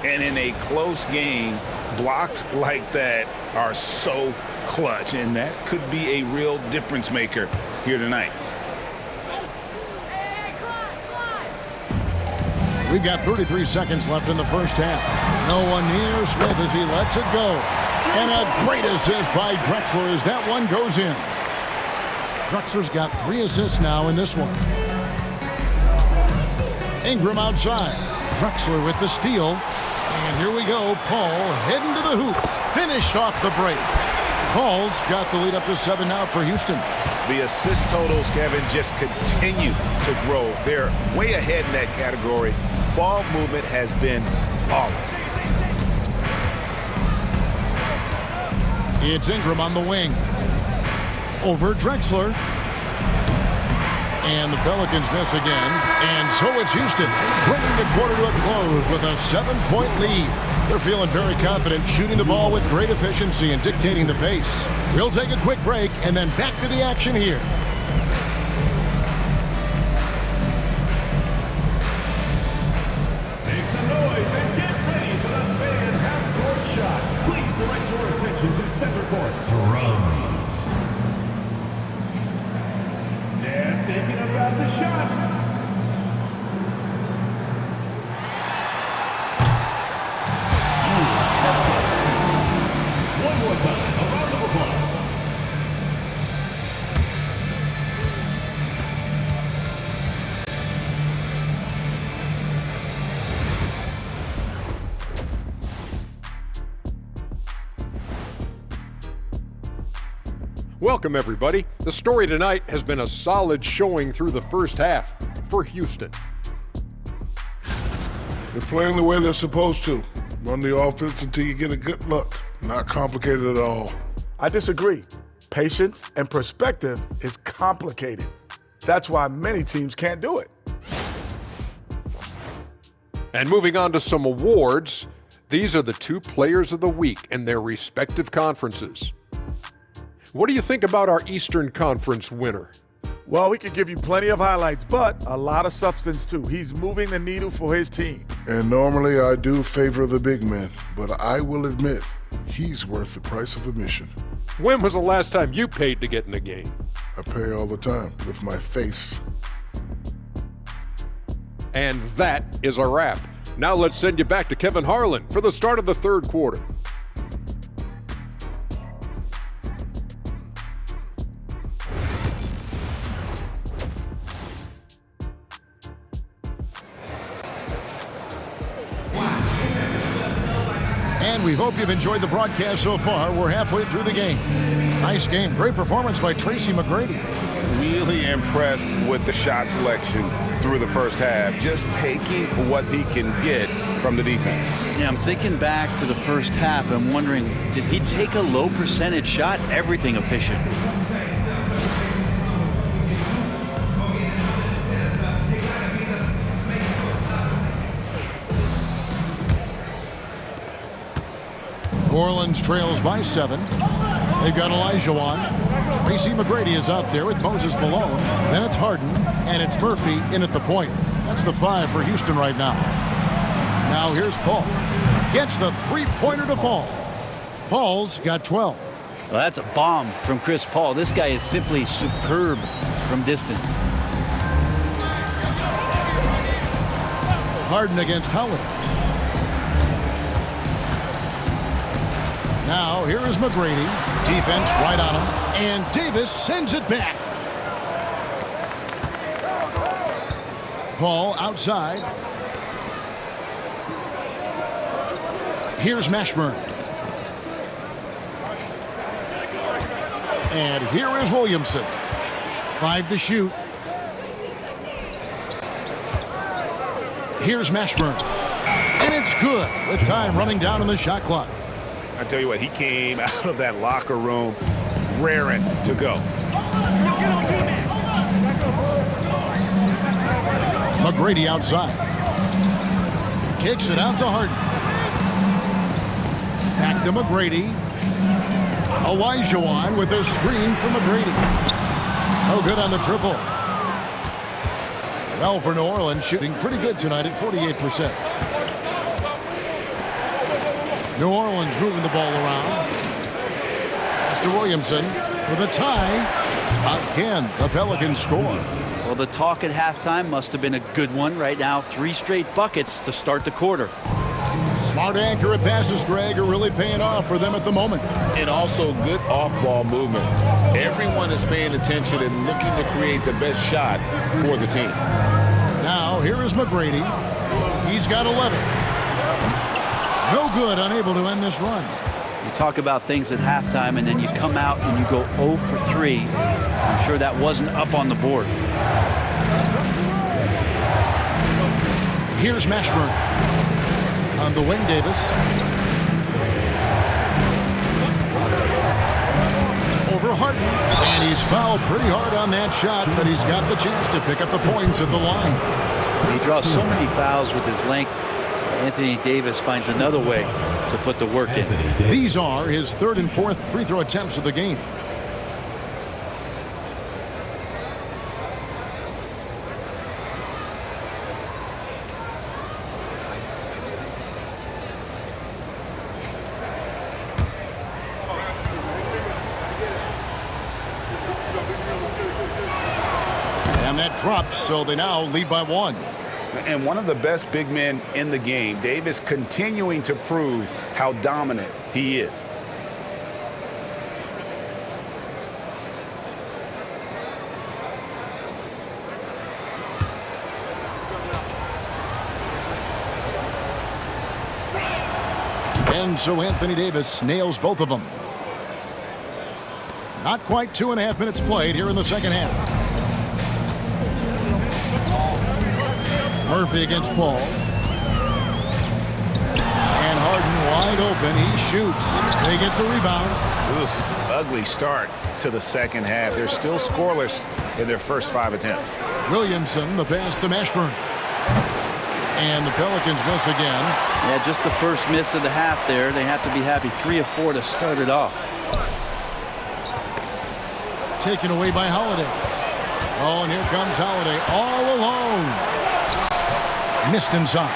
Speaker 1: And in a close game, blocks like that are so clutch, and that could be a real difference maker here tonight.
Speaker 2: We've got 33 seconds left in the first half. No one near Smith as he lets it go. And a great assist by Drexler as that one goes in. Drexler's got 3 assists now in this one. Ingram outside. Drexler with the steal. And here we go. Paul heading to the hoop. Finished off the break. Paul's got the lead up to 7 now for Houston.
Speaker 6: The assist totals, Kevin, just continue to grow. They're way ahead in that category. Ball movement has been flawless.
Speaker 2: It's Ingram on the wing. Over Drexler. And the Pelicans miss again. And so it's Houston, bringing the quarter to a close with a 7-point lead. They're feeling very confident, shooting the ball with great efficiency and dictating the pace. We'll take a quick break and then back to the action here.
Speaker 5: Make some noise and get ready for the fan half-court shot. Please direct your attention to center court. Drums. They're thinking about the shot. One more time, a round of applause.
Speaker 7: Welcome, everybody. The story tonight has been a solid showing through the first half for Houston.
Speaker 8: They're playing the way they're supposed to. Run the offense until you get a good look. Not complicated at all.
Speaker 9: I disagree.
Speaker 8: Patience and perspective is complicated. That's why many teams can't do it.
Speaker 7: And moving on to some awards, these are the 2 players of the week in their respective conferences. What do you think about our Eastern Conference winner?
Speaker 8: Well, we could give you plenty of highlights, but a lot of substance too. He's moving the needle for his team.
Speaker 9: And normally I do favor the big man, but I will admit he's worth the price of admission.
Speaker 7: When was the last time you paid to get in a game?
Speaker 9: I pay all the time with my face.
Speaker 7: And that is a wrap. Now let's send you back to Kevin Harlan for the start of the 3rd quarter.
Speaker 2: And we hope you've enjoyed the broadcast so far. We're halfway through the game. Nice game. Great performance by Tracy McGrady.
Speaker 1: Really impressed with the shot selection through the first half. Just taking what he can get from the defense.
Speaker 3: Yeah, I'm thinking back to the first half. I'm wondering, did he take a low percentage shot? Everything efficient.
Speaker 2: New Orleans trails by 7. They've got Olajuwon. Tracy McGrady is out there with Moses Malone. Then it's Harden, and it's Murphy in at the point. That's the 5 for Houston right now. Now here's Paul. Gets the 3-pointer to fall. Paul's got 12.
Speaker 3: Well, that's a bomb from Chris Paul. This guy is simply superb from distance.
Speaker 2: Harden against Howard. Now, here is McGrady. Defense right on him. And Davis sends it back. Paul outside. Here's Mashburn. And here is Williamson. 5 to shoot. Here's Mashburn. And it's good with time running down on the shot clock.
Speaker 1: I tell you what, he came out of that locker room raring to go.
Speaker 2: McGrady outside. Kicks it out to Harden. Back to McGrady. Olajuwon with a screen from McGrady. No good on the triple. Well, for New Orleans, shooting pretty good tonight at 48%. New Orleans moving the ball around. Mr. Williamson for the tie. Again, the Pelicans score.
Speaker 3: Well, the talk at halftime must have been a good one. Right now, 3 straight buckets to start the quarter.
Speaker 2: Smart, accurate passes, Greg, are really paying off for them at the moment.
Speaker 1: And also good off-ball movement. Everyone is paying attention and looking to create the best shot for the team.
Speaker 2: Now, here is McGrady. He's got 11. No good, unable to end this run.
Speaker 3: You talk about things at halftime, and then you come out and you go 0 for 3. I'm sure that wasn't up on the board.
Speaker 2: Here's Mashburn. On the wing, Davis. Over Harden. And he's fouled pretty hard on that shot, but he's got the chance to pick up the points at the line.
Speaker 3: He draws so many fouls with his length. Anthony Davis finds another way to put the work in.
Speaker 2: These are his 3rd and 4th free throw attempts of the game. And that drops, so they now lead by 1.
Speaker 1: And one of the best big men in the game, Davis, continuing to prove how dominant he is.
Speaker 2: And so Anthony Davis nails both of them. Not quite 2.5 minutes played here in the second half. Murphy against Paul. And Harden wide open. He shoots. They get the rebound.
Speaker 1: ugly start to the second half. They're still scoreless in their first 5 attempts.
Speaker 2: Williamson, the pass to Mashburn. And the Pelicans miss again.
Speaker 3: Yeah, just the first miss of the half there. They have to be happy. 3 of 4 to start it off.
Speaker 2: Taken away by Holiday. Oh, and here comes Holiday all alone. Missed inside.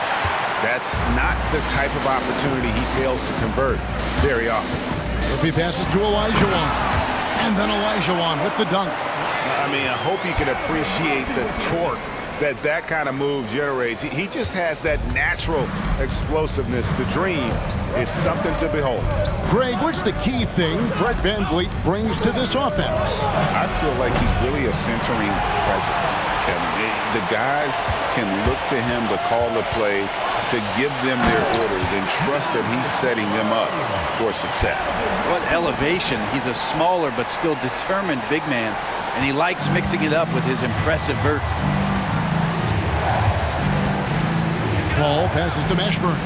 Speaker 1: That's not the type of opportunity he fails to convert very often.
Speaker 2: If he passes to Olajuwon. And then Olajuwon with the dunk.
Speaker 1: I mean, I hope you can appreciate the torque that kind of move generates. He just has that natural explosiveness. The dream is something to behold.
Speaker 2: Greg, what's the key thing Fred VanVleet brings to this offense?
Speaker 1: I feel like he's really a centering presence, Kevin. The guys can look to him to call the play, to give them their orders, and trust that he's setting them up for success.
Speaker 3: What elevation. He's a smaller but still determined big man, and he likes mixing it up with his impressive vert.
Speaker 2: Paul passes to Mashburn.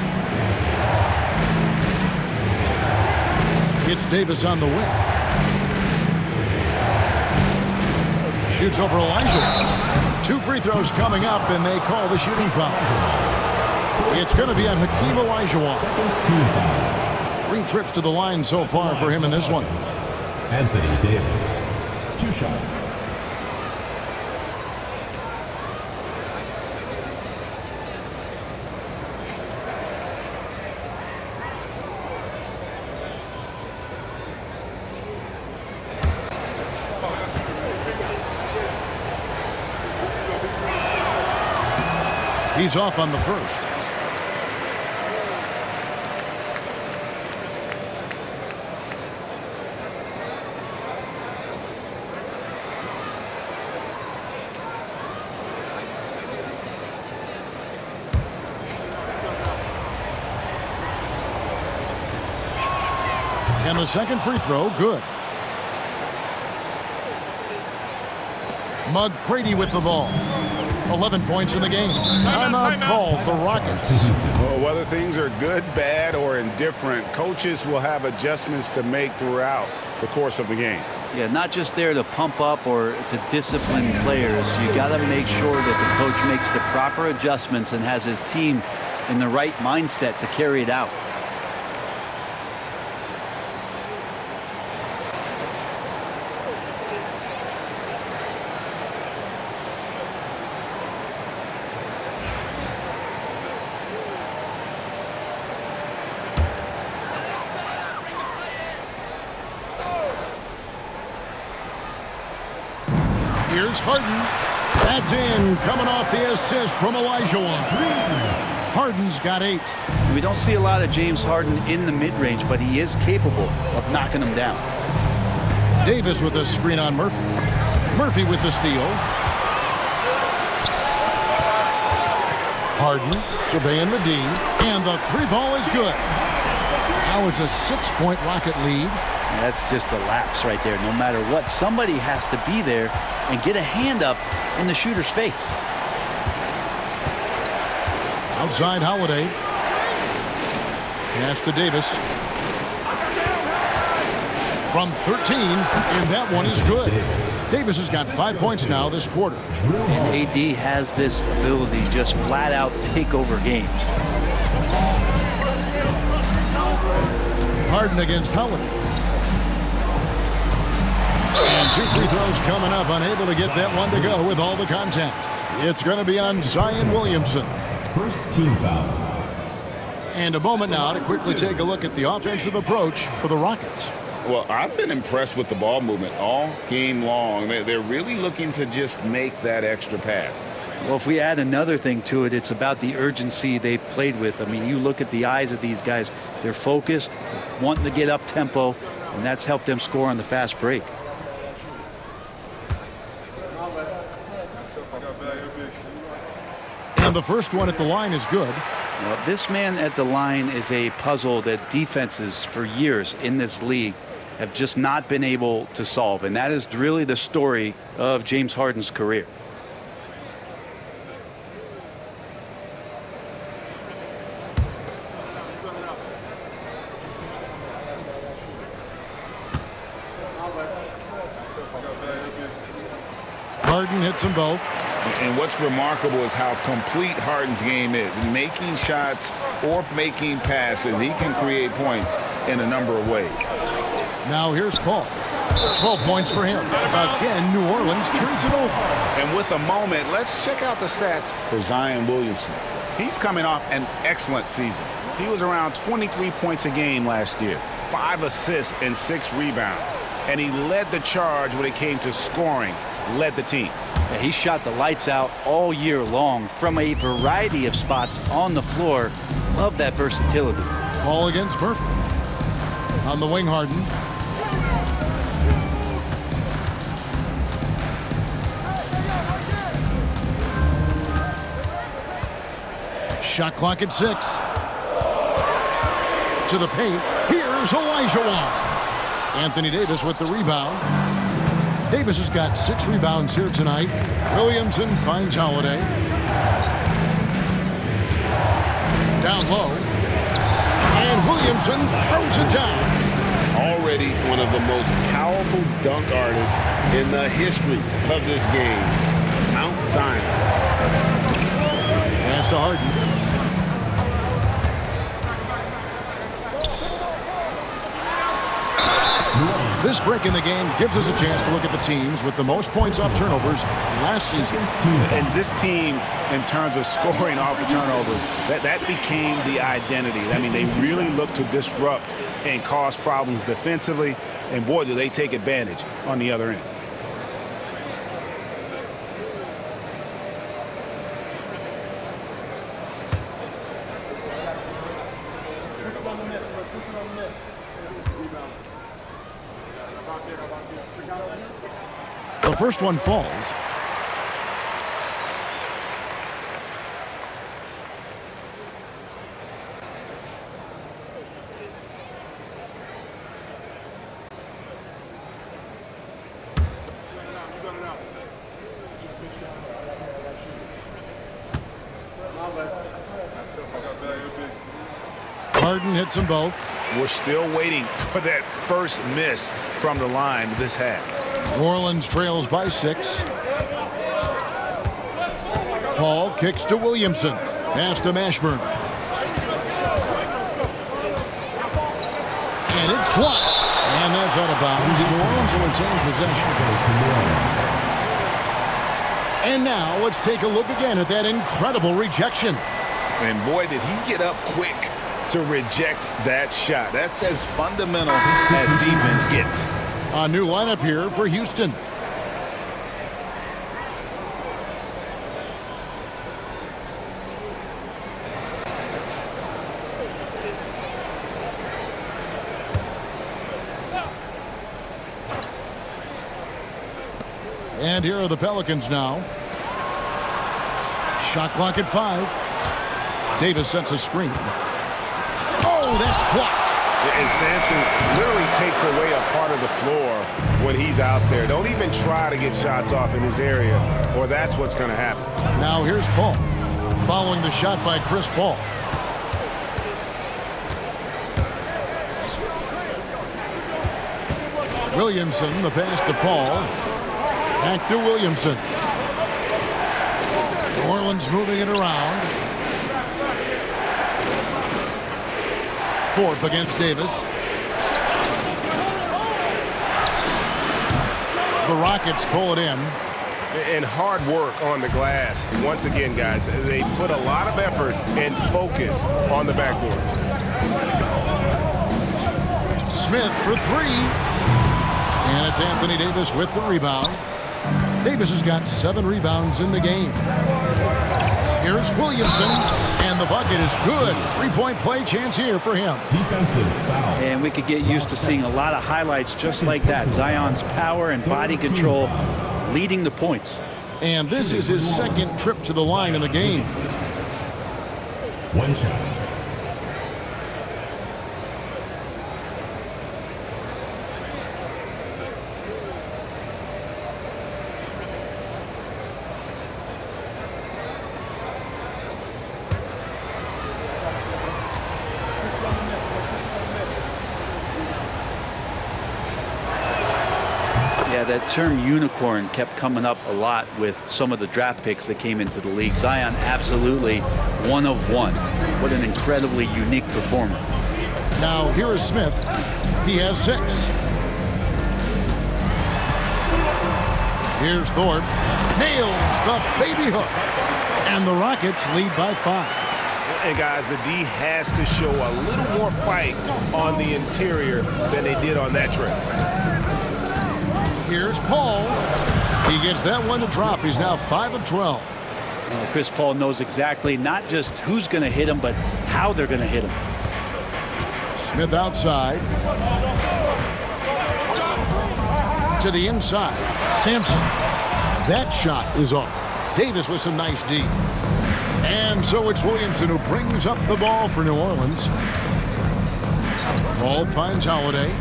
Speaker 2: It's Davis on the wing. Shoots over Elijah. 2 free throws coming up, and they call the shooting foul. It's going to be on Hakeem Olajuwon. 3 trips to the line so far for him in this one.
Speaker 5: Anthony Davis. 2 shots.
Speaker 2: He's off on the first. And the second free throw, good. McCready with the ball. 11 points in the game. Timeout called the Rockets.
Speaker 1: Well, whether things are good, bad, or indifferent, coaches will have adjustments to make throughout the course of the game.
Speaker 3: Yeah, not just there to pump up or to discipline players. You got to make sure that the coach makes the proper adjustments and has his team in the right mindset to carry it out.
Speaker 2: Here's Harden. That's in, coming off the assist from Olajuwon. Harden's got 8.
Speaker 3: We don't see a lot of James Harden in the mid-range, but he is capable of knocking them down.
Speaker 2: Davis with a screen on Murphy. Murphy with the steal. Harden surveying the D, and the 3-ball is good. Now it's a 6-point Rocket lead.
Speaker 3: That's just a lapse right there. No matter what, somebody has to be there and get a hand up in the shooter's face.
Speaker 2: Outside Holiday. Pass to Davis. From 13, and that one is good. Davis has got 5 points now this quarter.
Speaker 3: And AD has this ability to just flat out take over games.
Speaker 2: Harden against Holiday. And 2 free throws coming up, unable to get that one to go with all the contact. It's going to be on Zion Williamson.
Speaker 5: First team foul.
Speaker 2: And a moment now to quickly take a look at the offensive approach for the Rockets.
Speaker 1: Well, I've been impressed with the ball movement all game long. They're really looking to just make that extra pass.
Speaker 3: Well, if we add another thing to it, it's about the urgency they've played with. I mean, you look at the eyes of these guys. They're focused, wanting to get up tempo, and that's helped them score on the fast break.
Speaker 2: And the first one at the line is good.
Speaker 3: Well, this man at the line is a puzzle that defenses for years in this league have just not been able to solve. And that is really the story of James Harden's career.
Speaker 2: Harden hits them both.
Speaker 1: And what's remarkable is how complete Harden's game is. Making shots or making passes, he can create points in a number of ways.
Speaker 2: Now here's Paul. 12 points for him. Again, New Orleans turns it over.
Speaker 1: And with a moment, let's check out the stats for Zion Williamson. He's coming off an excellent season. He was around 23 points a game last year, 5 assists and 6 rebounds. And he led the charge when it came to scoring, led the team.
Speaker 3: Yeah, he shot the lights out all year long from a variety of spots on the floor. Love that versatility.
Speaker 2: Ball against Murphy. On the wing, Harden. Shot clock at 6. To the paint. Here's Olajuwon. Anthony Davis with the rebound. Davis has got 6 rebounds here tonight. Williamson finds Holiday. Down low. And Williamson throws it down.
Speaker 1: Already one of the most powerful dunk artists in the history of this game. Mount Zion.
Speaker 2: Pass to Harden. This break in the game gives us a chance to look at the teams with the most points off turnovers last season.
Speaker 1: And this team, in terms of scoring off the turnovers, that became the identity. I mean, they really look to disrupt and cause problems defensively, and boy, do they take advantage on the other end.
Speaker 2: The first one falls. Harden hits them both.
Speaker 1: We're still waiting for that first miss from the line this half.
Speaker 2: New Orleans trails by 6. Paul kicks to Williamson. Pass to Mashburn. And it's blocked. And that's out of bounds. New Orleans will retain possession. And now let's take a look again at that incredible rejection.
Speaker 1: And boy, did he get up quick to reject that shot. That's as fundamental as defense gets.
Speaker 2: A new lineup here for Houston. And here are the Pelicans now. Shot clock at 5. Davis sets a screen. Oh, that's blocked.
Speaker 6: And Sampson literally takes away a part of the floor when he's out there. Don't even try to get shots off in his area, or that's what's going to happen.
Speaker 2: Now here's Paul, following the shot by Chris Paul. Williamson, the pass to Paul. Back to Williamson. New Orleans moving it around. Thorpe against Davis. The Rockets pull it in.
Speaker 6: And hard work on the glass. Once again, guys, they put a lot of effort and focus on the backboard.
Speaker 2: Smith for 3. And it's Anthony Davis with the rebound. Davis has got 7 rebounds in the game. Here's Williamson, and the bucket is good. 3-point play chance here for him.
Speaker 5: Defensive foul.
Speaker 3: And we could get used to seeing a lot of highlights just like that. Zion's power and body control leading the points.
Speaker 2: And this is his second trip to the line in the game.
Speaker 5: One shot.
Speaker 3: That term unicorn kept coming up a lot with some of the draft picks that came into the league. Zion, absolutely one of one. What an incredibly unique performer.
Speaker 2: Now here is Smith. He has 6. Here's Thorpe. Nails the baby hook. And the Rockets lead by 5.
Speaker 6: And guys, the D has to show a little more fight on the interior than they did on that trip.
Speaker 2: Here's Paul. He gets that one to drop. He's now 5 of 12.
Speaker 3: Chris Paul knows exactly not just who's going to hit him, but how they're going to hit him.
Speaker 2: Smith outside. To the inside. Sampson. That shot is off. Davis with some nice D. And so it's Williamson who brings up the ball for New Orleans. Ball finds Holiday.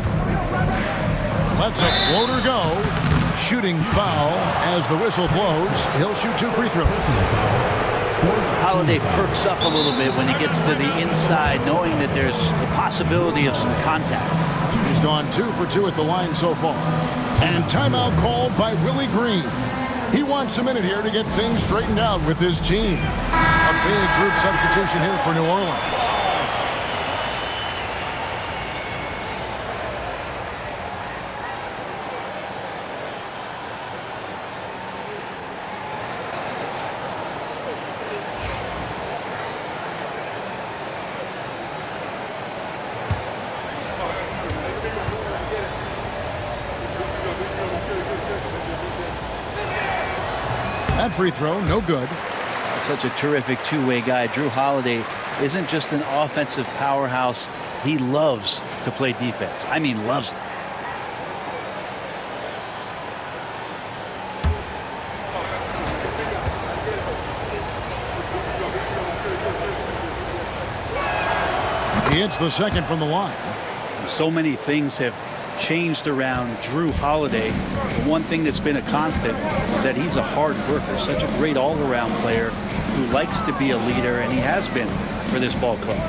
Speaker 2: Lets a floater go. Shooting foul as the whistle blows. He'll shoot 2 free throws.
Speaker 3: Holiday perks up a little bit when he gets to the inside, knowing that there's the possibility of some contact.
Speaker 2: He's gone 2 for 2 at the line so far. And timeout called by Willie Green. He wants a minute here to get things straightened out with his team. A big group substitution here for New Orleans. That free throw, no good.
Speaker 3: Such a terrific two-way guy. Drew Holiday isn't just an offensive powerhouse. He loves to play defense. I mean, loves it.
Speaker 2: He hits the second from the line.
Speaker 3: So many things have changed around Drew Holiday. The one thing that's been a constant is that he's a hard worker, such a great all-around player who likes to be a leader, and he has been for this ball club.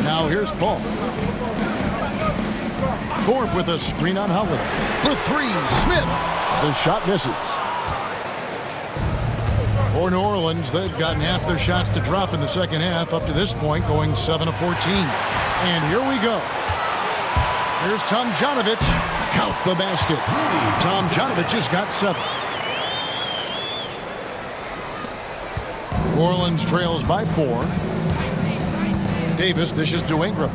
Speaker 2: Now here's Paul. Thorpe with a screen on Holiday. For 3, Smith. The shot misses. For New Orleans, they've gotten half their shots to drop in the second half, up to this point going 7 of 14. And here we go. Here's Tomjanovich. Count the basket. Tomjanovich has got 7. New Orleans trails by 4. Davis dishes to Ingram.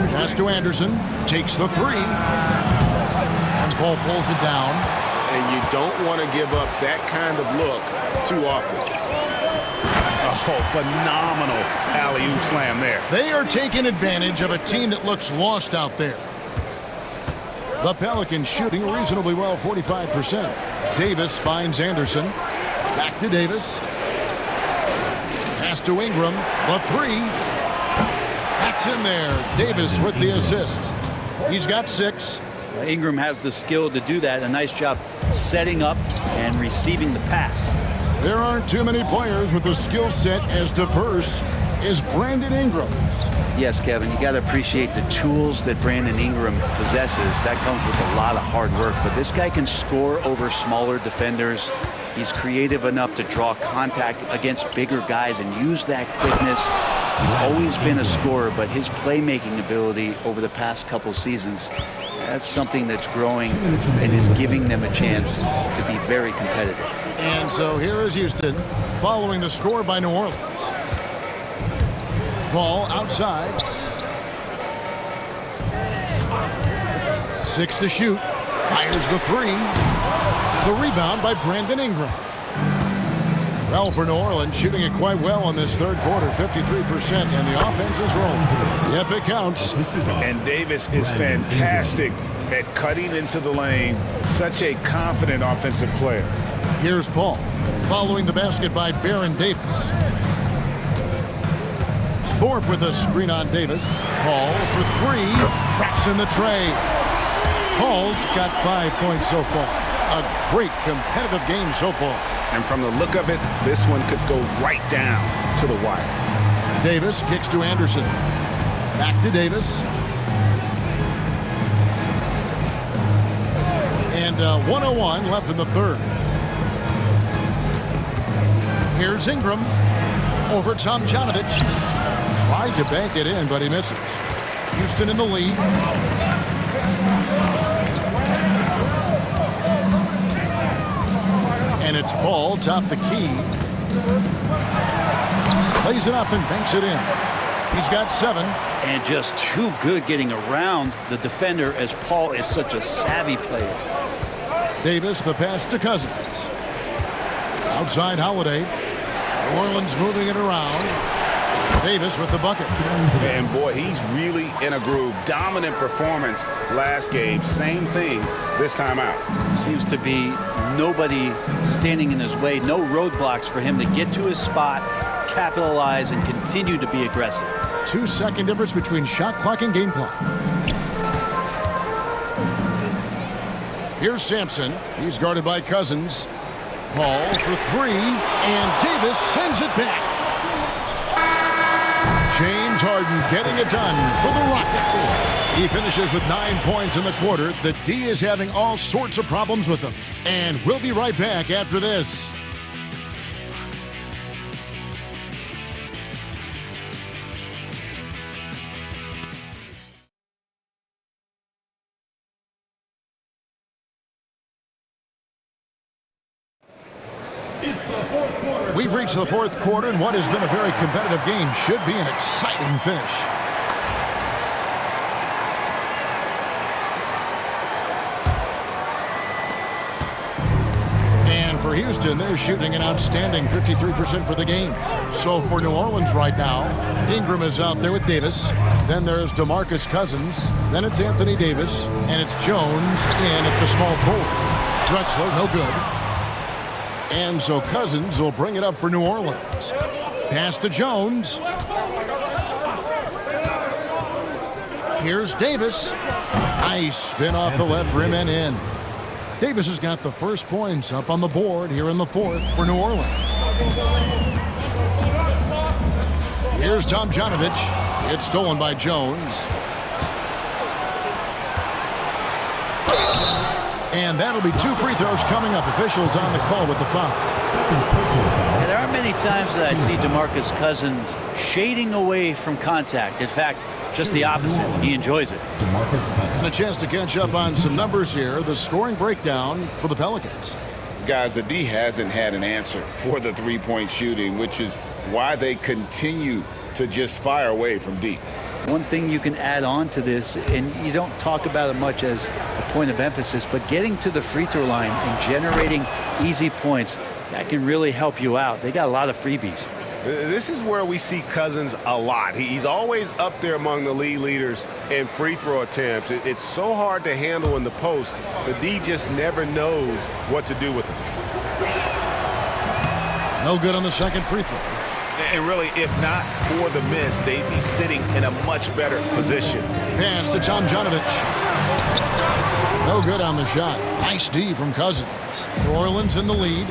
Speaker 2: Pass to Anderson. Takes the 3. And Paul pulls it down.
Speaker 6: And you don't want to give up that kind of look too often. Oh, phenomenal alley-oop slam there.
Speaker 2: They are taking advantage of a team that looks lost out there. The Pelicans shooting reasonably well, 45%. Davis finds Anderson. Back to Davis. Pass to Ingram. The 3. That's in there. Davis with the assist. He's got 6.
Speaker 3: Ingram has the skill to do that. A nice job setting up and receiving the pass.
Speaker 2: There aren't too many players with a skill set as diverse as Brandon Ingram's.
Speaker 3: Yes, Kevin, you got to appreciate the tools that Brandon Ingram possesses. That comes with a lot of hard work. But this guy can score over smaller defenders. He's creative enough to draw contact against bigger guys and use that quickness. He's always been a scorer, but his playmaking ability over the past couple seasons, that's something that's growing and is giving them a chance to be very competitive.
Speaker 2: And so here is Houston following the score by New Orleans. Ball outside. 6 to shoot. Fires the 3. The rebound by Brandon Ingram. Well, for New Orleans, shooting it quite well in this third quarter, 53%, and the offense is rolling. Yep, it counts.
Speaker 6: And Davis is fantastic at cutting into the lane. Such a confident offensive player.
Speaker 2: Here's Paul, following the basket by Baron Davis. Thorpe with a screen on Davis. Paul for 3, traps in the tray. Paul's got 5 points so far. A great competitive game so far.
Speaker 6: And from the look of it, this one could go right down to the wire.
Speaker 2: Davis kicks to Anderson. Back to Davis. And 1:01 left in the third. Here's Ingram over Tomjanovich. Tried to bank it in, but he misses. Houston in the lead. And it's Paul, top the key. Plays it up and banks it in. He's got 7.
Speaker 3: And just too good getting around the defender, as Paul is such a savvy player.
Speaker 2: Davis, the pass to Cousins. Outside Holiday. New Orleans moving it around. Davis with the bucket.
Speaker 1: And boy, he's really in a groove. Dominant performance last game. Same thing this time out.
Speaker 3: Seems to be nobody standing in his way. No roadblocks for him to get to his spot, capitalize, and continue to be aggressive.
Speaker 2: 2-second difference between shot clock and game clock. Here's Sampson. He's guarded by Cousins. Paul for 3, and Davis sends it back. James Harden getting it done for the Rockets. He finishes with 9 points in the quarter. The D is having all sorts of problems with him. And we'll be right back after this. We've reached the fourth quarter, and what has been a very competitive game should be an exciting finish. And for Houston, they're shooting an outstanding 53% for the game. So for New Orleans right now, Ingram is out there with Davis. Then there's DeMarcus Cousins. Then it's Anthony Davis. And it's Jones in at the small forward. Drexler, no good. And so Cousins will bring it up for New Orleans. Pass to Jones. Here's Davis. Nice spin off the left rim and in. Davis has got the first points up on the board here in the fourth for New Orleans. Here's Tomjanovich. It's stolen by Jones. And that'll be 2 free throws coming up. Officials on the call with the foul.
Speaker 3: Yeah, there aren't many times that I see DeMarcus Cousins shading away from contact. In fact, just the opposite. He enjoys it.
Speaker 2: And a chance to catch up on some numbers here. The scoring breakdown for the Pelicans.
Speaker 1: Guys, the D hasn't had an answer for the three-point shooting, which is why they continue to just fire away from deep.
Speaker 3: One thing you can add on to this, and you don't talk about it much as a point of emphasis, but getting to the free throw line and generating easy points, that can really help you out. They got a lot of freebies.
Speaker 6: This is where we see Cousins a lot. He's always up there among the league leaders in free throw attempts. It's so hard to handle in the post. The D just never knows what to do with him.
Speaker 2: No good on the second free throw.
Speaker 1: And really, if not for the miss, they'd be sitting in a much better position.
Speaker 2: Pass to Tomjanovich. No good on the shot. Nice D from Cousins. New Orleans in the lead.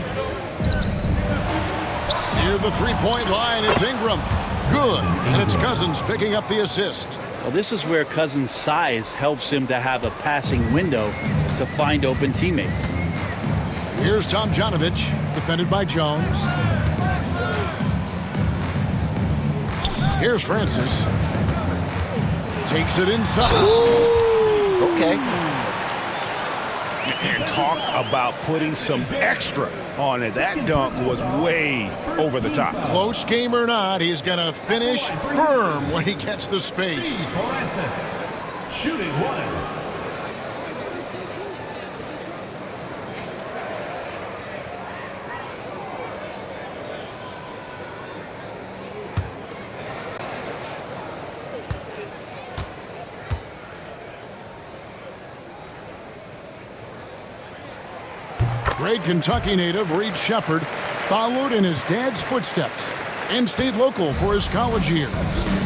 Speaker 2: Near the three-point line, it's Ingram. Good. And it's Cousins picking up the assist.
Speaker 3: Well, this is where Cousins' size helps him to have a passing window to find open teammates.
Speaker 2: Here's Tomjanovich, defended by Jones. Here's Francis. Takes it inside.
Speaker 3: Ooh, okay.
Speaker 1: And talk about putting some extra on it. That dunk was way over the top.
Speaker 2: Close game or not, he's going to finish firm when he gets the space.
Speaker 5: Francis, shooting 1.
Speaker 2: Great Kentucky native Reed Shepherd followed in his dad's footsteps and stayed local for his college years.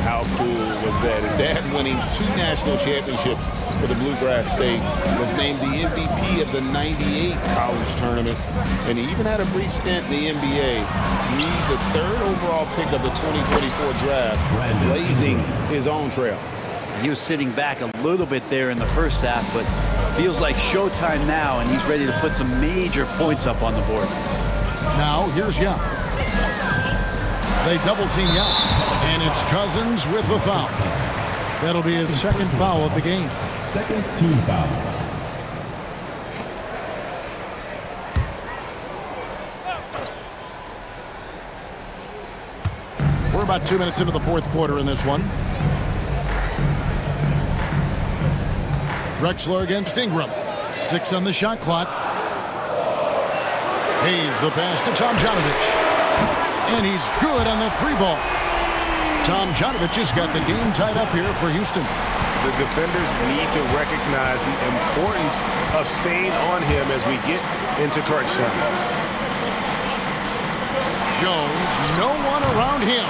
Speaker 1: How cool was that? His dad winning 2 national championships for the Bluegrass State, was named the MVP of the '98 college tournament, and he even had a brief stint in the NBA. He's the 3rd overall pick of the 2024 draft, blazing his own trail.
Speaker 3: He was sitting back a little bit there in the first half, but Feels like showtime now, and he's ready to put some major points up on the board.
Speaker 2: Now, here's Young. They double-team Young, and it's Cousins with the foul. That'll be his second foul of the game.
Speaker 5: Second team foul.
Speaker 2: We're about 2 minutes into the fourth quarter in this one. Drexler against Ingram. 6 on the shot clock. Hayes the pass to Tomjanovich. And he's good on the 3-ball. Tomjanovich has got the game tied up here for Houston.
Speaker 6: The defenders need to recognize the importance of staying on him as we get into crunch time.
Speaker 2: Jones, no one around him.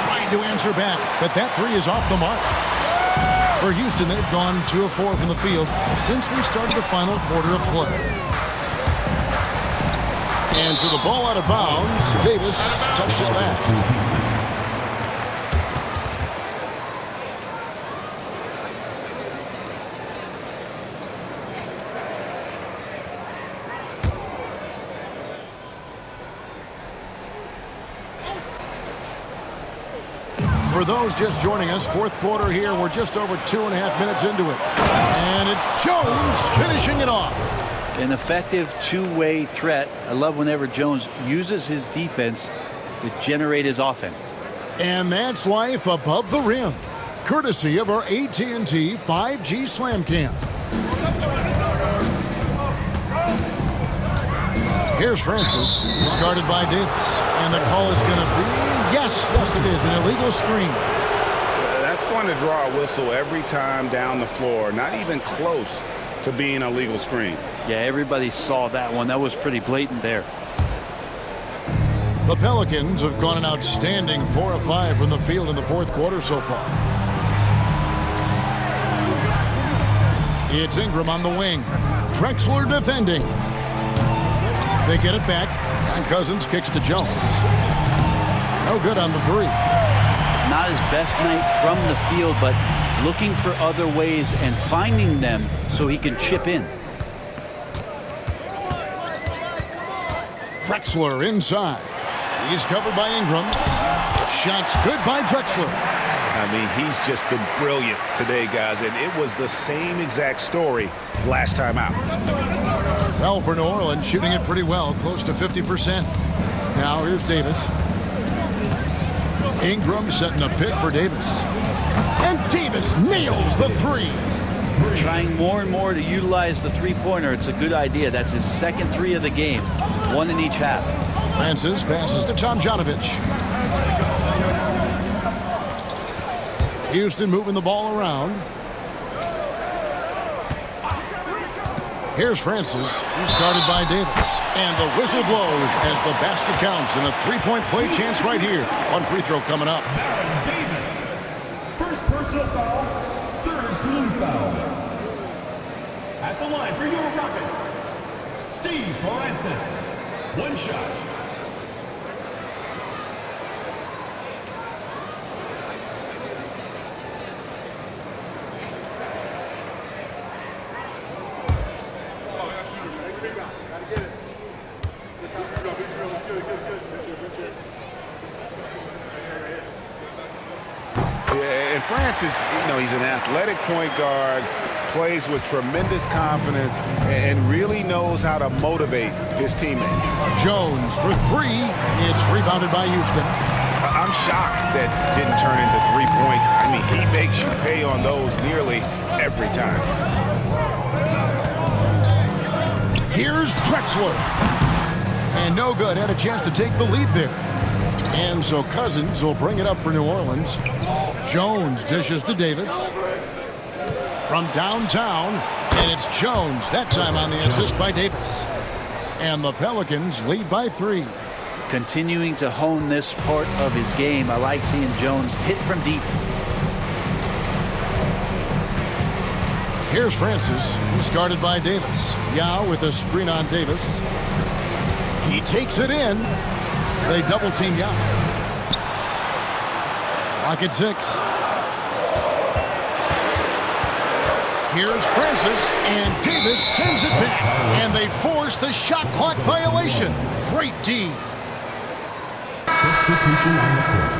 Speaker 2: Trying to answer back, but that 3 is off the mark. For Houston, they've gone 2 of 4 from the field since we started the final quarter of play. And so the ball out of bounds. Davis touched it last. For those just joining us, fourth quarter here. We're just over 2.5 minutes into it. And it's Jones finishing it off.
Speaker 3: An effective two-way threat. I love whenever Jones uses his defense to generate his offense.
Speaker 2: And that's life above the rim, courtesy of our AT&T 5G Slam Cam. Here's Francis. He's guarded by Davis. And the call is going to be, yes, it is, an illegal screen.
Speaker 6: That's going to draw a whistle every time down the floor. Not even close to being a legal screen.
Speaker 3: Yeah, everybody saw that one. That was pretty blatant there.
Speaker 2: The Pelicans have gone an outstanding 4 of 5 from the field in the fourth quarter so far. It's Ingram on the wing. Drexler defending. They get it back, and Cousins kicks to Jones. No good on the 3.
Speaker 3: Not his best night from the field, but looking for other ways and finding them so he can chip in.
Speaker 2: Drexler inside. He's covered by Ingram. Shots good by Drexler.
Speaker 6: I mean, he's just been brilliant today, guys, and it was the same exact story last time out.
Speaker 2: Well, for New Orleans, shooting it pretty well, close to 50%. Now here's Davis. Ingram setting a pick for Davis. And Davis nails the 3.
Speaker 3: Trying more and more to utilize the three-pointer. It's a good idea. That's his second 3 of the game. 1 in each half.
Speaker 2: Francis passes to Tomjanovich. Houston moving the ball around. Here's Francis. He's guarded by Davis. And the whistle blows as the basket counts. And a 3-point play chance right here. One free throw coming up.
Speaker 5: Davis. First personal foul, third team foul. At the line for your Rockets, Steve Francis. 1 shot.
Speaker 6: And Francis, he's an athletic point guard, plays with tremendous confidence, and really knows how to motivate his teammates.
Speaker 2: Jones for 3. It's rebounded by Houston.
Speaker 6: I'm shocked that didn't turn into 3 points. I mean, he makes you pay on those nearly every time.
Speaker 2: Here's Drexler. And no good. Had a chance to take the lead there. And so Cousins will bring it up for New Orleans. Jones dishes to Davis. From downtown, and it's Jones. That time on the assist by Davis. And the Pelicans lead by 3.
Speaker 3: Continuing to hone this part of his game. I like seeing Jones hit from deep.
Speaker 2: Here's Francis. He's guarded by Davis. Yao with a screen on Davis. He takes it in. They double team Yao. Clock at 6. Here's Francis, and Davis sends it back. And they force the shot clock violation. Great D.
Speaker 5: Substitution on the court.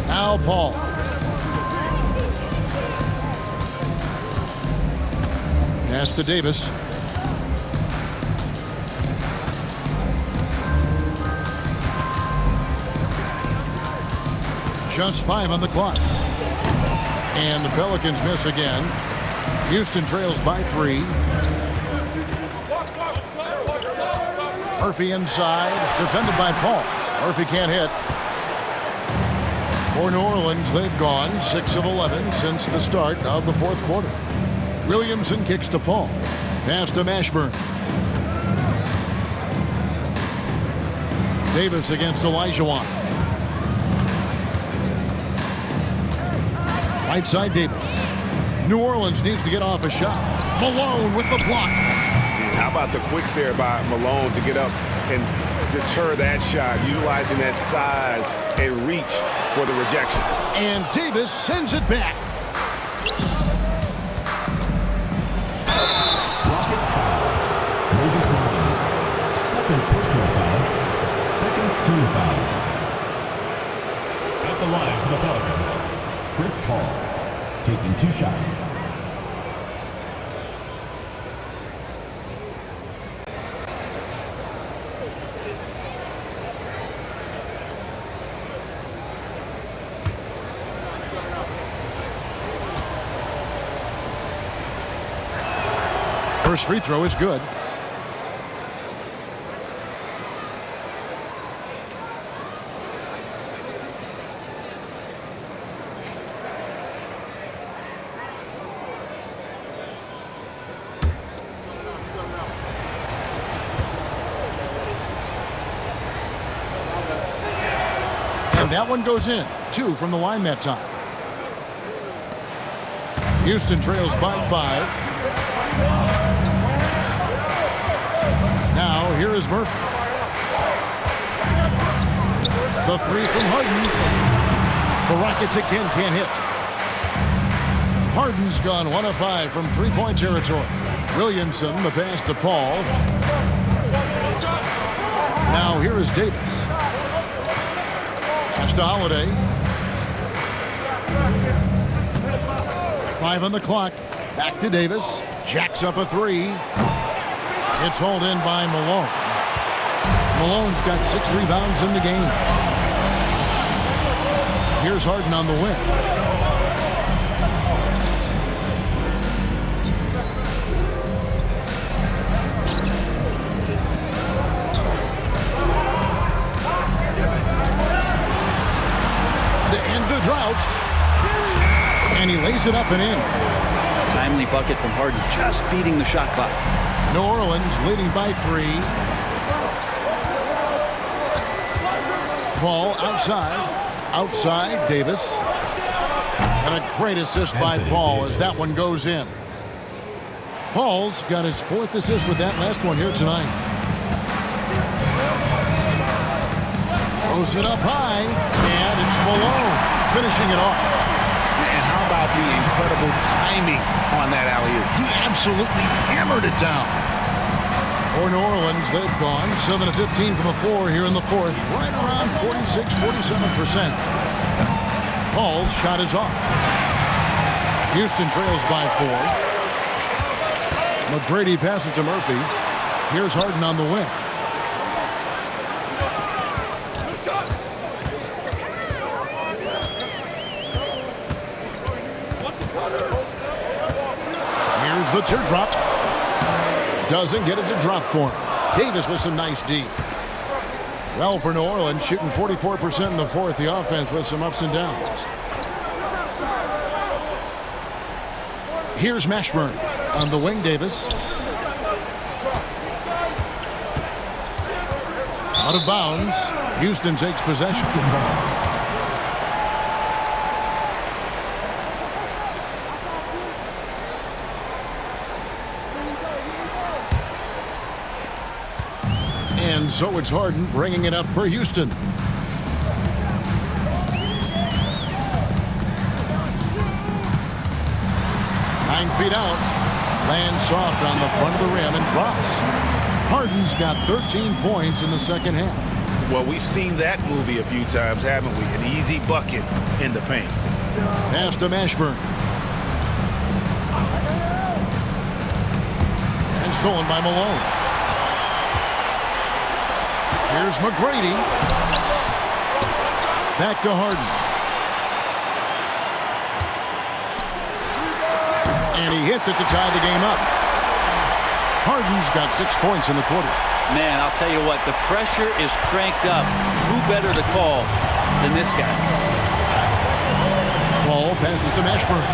Speaker 2: Now Paul. Pass to Davis. Just 5 on the clock. And the Pelicans miss again. Houston trails by 3. Murphy inside, defended by Paul. Murphy can't hit. For New Orleans, they've gone 6 of 11 since the start of the fourth quarter. Williamson kicks to Paul. Pass to Mashburn. Davis against Olajuwon. Right side Davis. New Orleans needs to get off a shot. Malone with the block.
Speaker 6: How about the quicks there by Malone to get up and deter that shot, utilizing that size and reach for the rejection.
Speaker 2: And Davis sends it back.
Speaker 5: Rockets foul. Moses Malone. Second personal foul. Second team foul. At the line for the Pelicans, Chris Paul, taking 2 shots.
Speaker 2: First free throw is good. And that one goes in. 2 from the line that time. Houston trails by 5. Now, here is Murphy. The 3 from Harden. The Rockets again can't hit. Harden's gone 1 of 5 from 3-point territory. Williamson, the pass to Paul. Now, here is Davis. Pass to Holiday. 5 on the clock. Back to Davis. Jacks up a 3. It's hauled in by Malone. Malone's got 6 rebounds in the game. Here's Harden on the wing. To end the drought. And he lays it up and in.
Speaker 3: Timely bucket from Harden, just beating the shot clock.
Speaker 2: New Orleans leading by 3. Paul outside Davis, and a great assist by Paul as that one goes in. Paul's got his 4th assist with that last one here tonight. Throws it up high, and it's Malone finishing it off.
Speaker 1: And how about the incredible timing on that alley-oop?
Speaker 2: He absolutely hammered it down. For New Orleans, they've gone 7 of 15 from the floor here in the fourth, right around 46-47%. Paul's shot is off. Houston trails by 4. McGrady passes to Murphy. Here's Harden on the wing. Here's the teardrop. Doesn't get it to drop for him. Davis with some nice D. Well, for New Orleans, shooting 44% in the fourth. The offense with some ups and downs. Here's Mashburn on the wing. Davis. Out of bounds. Houston takes possession. So it's Harden bringing it up for Houston. 9 feet out. Lands soft on the front of the rim and drops. Harden's got 13 points in the second half.
Speaker 1: Well, we've seen that movie a few times, haven't we? An easy bucket in the paint.
Speaker 2: Pass to Mashburn. And stolen by Malone. Here's McGrady. Back to Harden. And he hits it to tie the game up. Harden's got 6 points in the quarter.
Speaker 3: Man, I'll tell you what, the pressure is cranked up. Who better to call than this guy?
Speaker 2: Ball passes to Mashburn.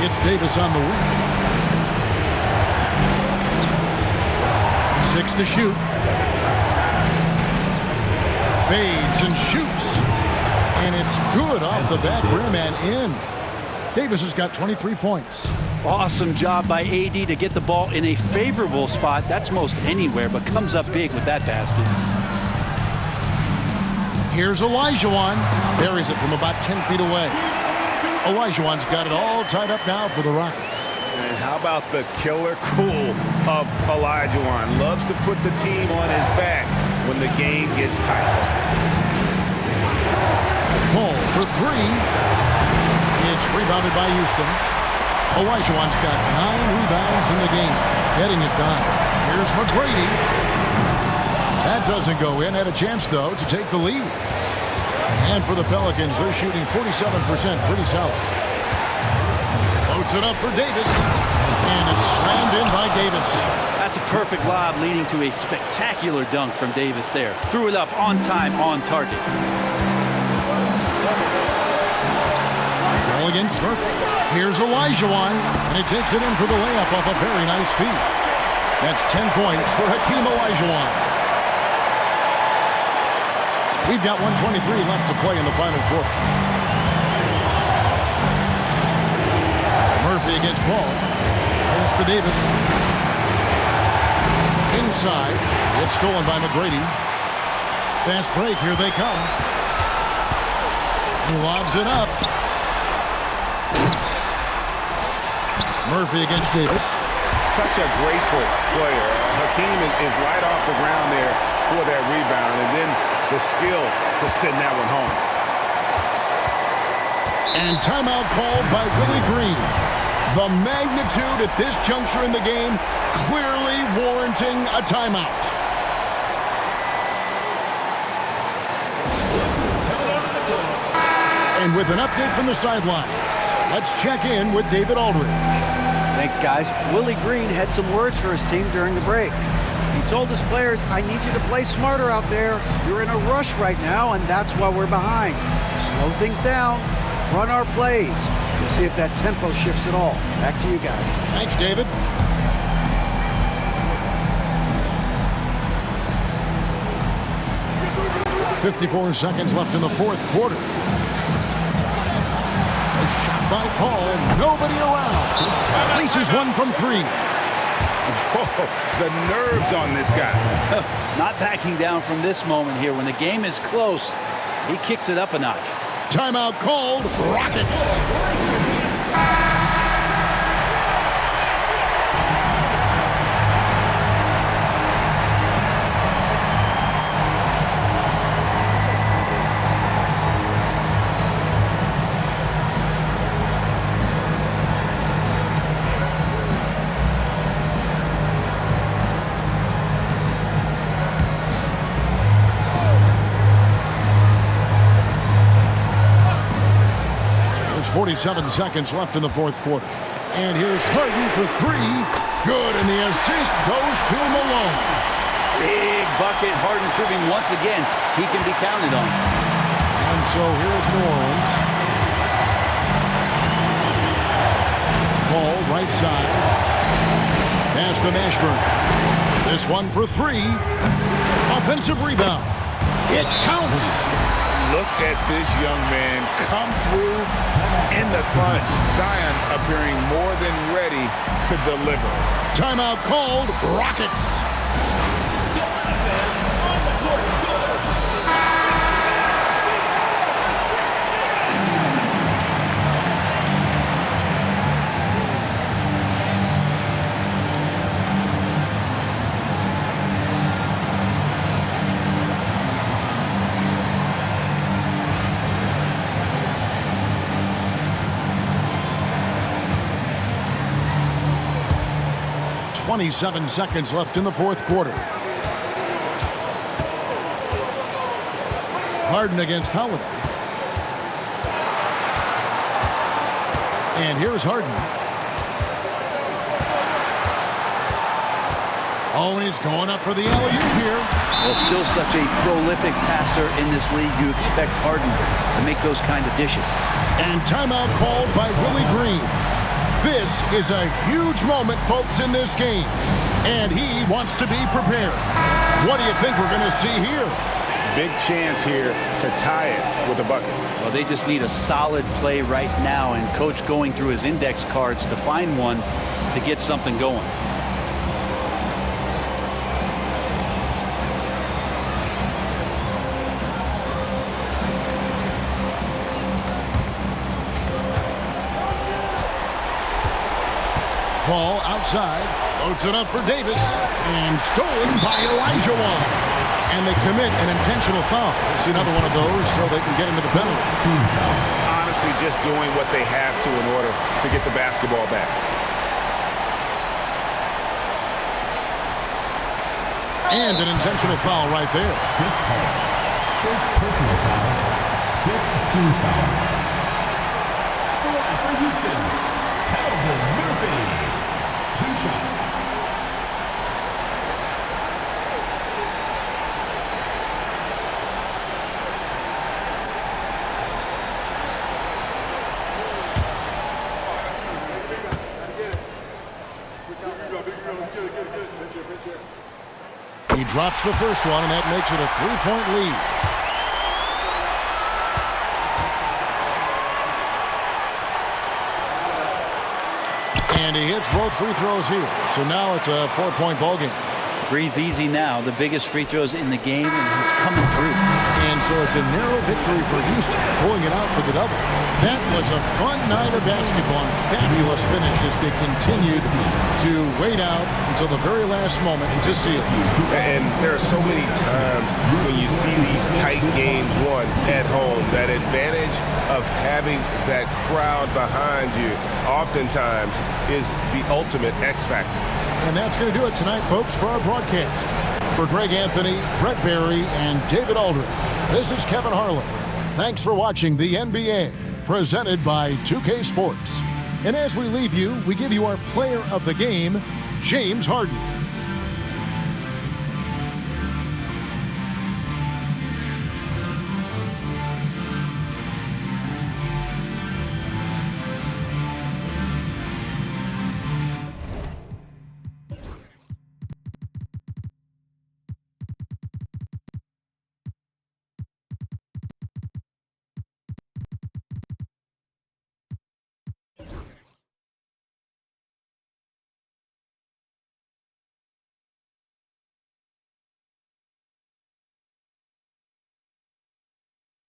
Speaker 2: It's Davis on the wing. 6 to shoot. Fades and shoots. And it's good off the back rim and in. Davis has got 23 points.
Speaker 3: Awesome job by AD to get the ball in a favorable spot. That's most anywhere, but comes up big with that basket.
Speaker 2: Here's Olajuwon. Buries it from about 10 feet away. Olajuwon's got it all tied up now for the Rockets.
Speaker 1: And how about the killer cool of Olajuwon? Loves to put the team on his back when the game gets tight.
Speaker 2: Paul for 3. It's rebounded by Houston. Olajuwon's got 9 rebounds in the game. Getting it done. Here's McGrady. That doesn't go in. Had a chance, though, to take the lead. And for the Pelicans, they're shooting 47%. Pretty solid. Loads it up for Davis. And it's slammed in by Davis.
Speaker 3: That's a perfect lob leading to a spectacular dunk from Davis there. Threw it up on time, on target.
Speaker 2: Ball against Murphy. Here's Olajuwon. And he takes it in for the layup off a very nice feed. That's 10 points for Hakeem Olajuwon. We've got 1:23 left to play in the final quarter. Murphy against Paul. Pass to Davis. Inside. It's stolen by McGrady. Fast break. Here they come. He lobs it up. Murphy against Davis.
Speaker 6: Such a graceful player. Hakeem is right off the ground there for that rebound, and then the skill to send that one home.
Speaker 2: And timeout called by Willie Green. The magnitude at this juncture in the game clearly warranting a timeout. And with an update from the sidelines, let's check in with David Aldridge.
Speaker 4: Thanks, guys. Willie Green had some words for his team during the break. He told his players, I need you to play smarter out there. You're in a rush right now, and that's why we're behind. Slow things down, run our plays. We'll see if that tempo shifts at all. Back to you guys.
Speaker 2: Thanks, David. .54 seconds left in the fourth quarter. A shot by Paul. Nobody around. Leases one from 3.
Speaker 1: Whoa, the nerves on this guy.
Speaker 3: Not backing down from this moment here. When the game is close, he kicks it up a notch.
Speaker 2: Timeout called. Rockets. There's 47 seconds left in the fourth quarter. And here's Harden for 3. Good, and the assist goes to Malone.
Speaker 3: Big bucket. Harden proving once again he can be counted on.
Speaker 2: And so here's New Orleans. Ball right side. Pass to Mashburn. This one for 3. Offensive rebound. It counts.
Speaker 1: Look at this young man come through in the clutch. Zion appearing more than ready to deliver.
Speaker 2: Timeout called. Rockets. 27 seconds left in the fourth quarter. Harden against Holiday. And here's Harden. Oh, he's going up for the alley-oop here.
Speaker 3: Well, still such a prolific passer in this league. You expect Harden to make those kind of dishes.
Speaker 2: And timeout called by Willie Green. This is a huge moment, folks, in this game. And he wants to be prepared. What do you think we're going to see here?
Speaker 6: Big chance here to tie it with a bucket.
Speaker 3: Well, they just need a solid play right now, and Coach going through his index cards to find one to get something going.
Speaker 2: Ball outside, loads it up for Davis, and stolen by Elijah Wan. And they commit an intentional foul. It's another one of those so they can get into the penalty.
Speaker 6: Honestly, just doing what they have to in order to get the basketball back.
Speaker 2: And an intentional foul right there.
Speaker 5: First personal foul, fifth team foul. For Houston, Calvin Murphy. 2 shots.
Speaker 2: He drops the first one, and that makes it a 3-point lead. And he hits both free throws here. So now it's a 4-point ball game.
Speaker 3: Breathe easy now. The biggest free throws in the game, and he's coming through.
Speaker 2: And so it's a narrow victory for Houston, pulling it out for the double. That was a fun night of basketball and fabulous finish as they continued to wait out until the very last moment to seal.
Speaker 6: And there are so many times when you see these tight games won at home, that advantage of having that crowd behind you oftentimes is the ultimate X factor.
Speaker 2: And that's going to do it tonight, folks, for our broadcast. For Greg Anthony, Brett Barry, and David Aldridge, this is Kevin Harlan. Thanks for watching the NBA, presented by 2K Sports. And as we leave you, we give you our player of the game, James Harden.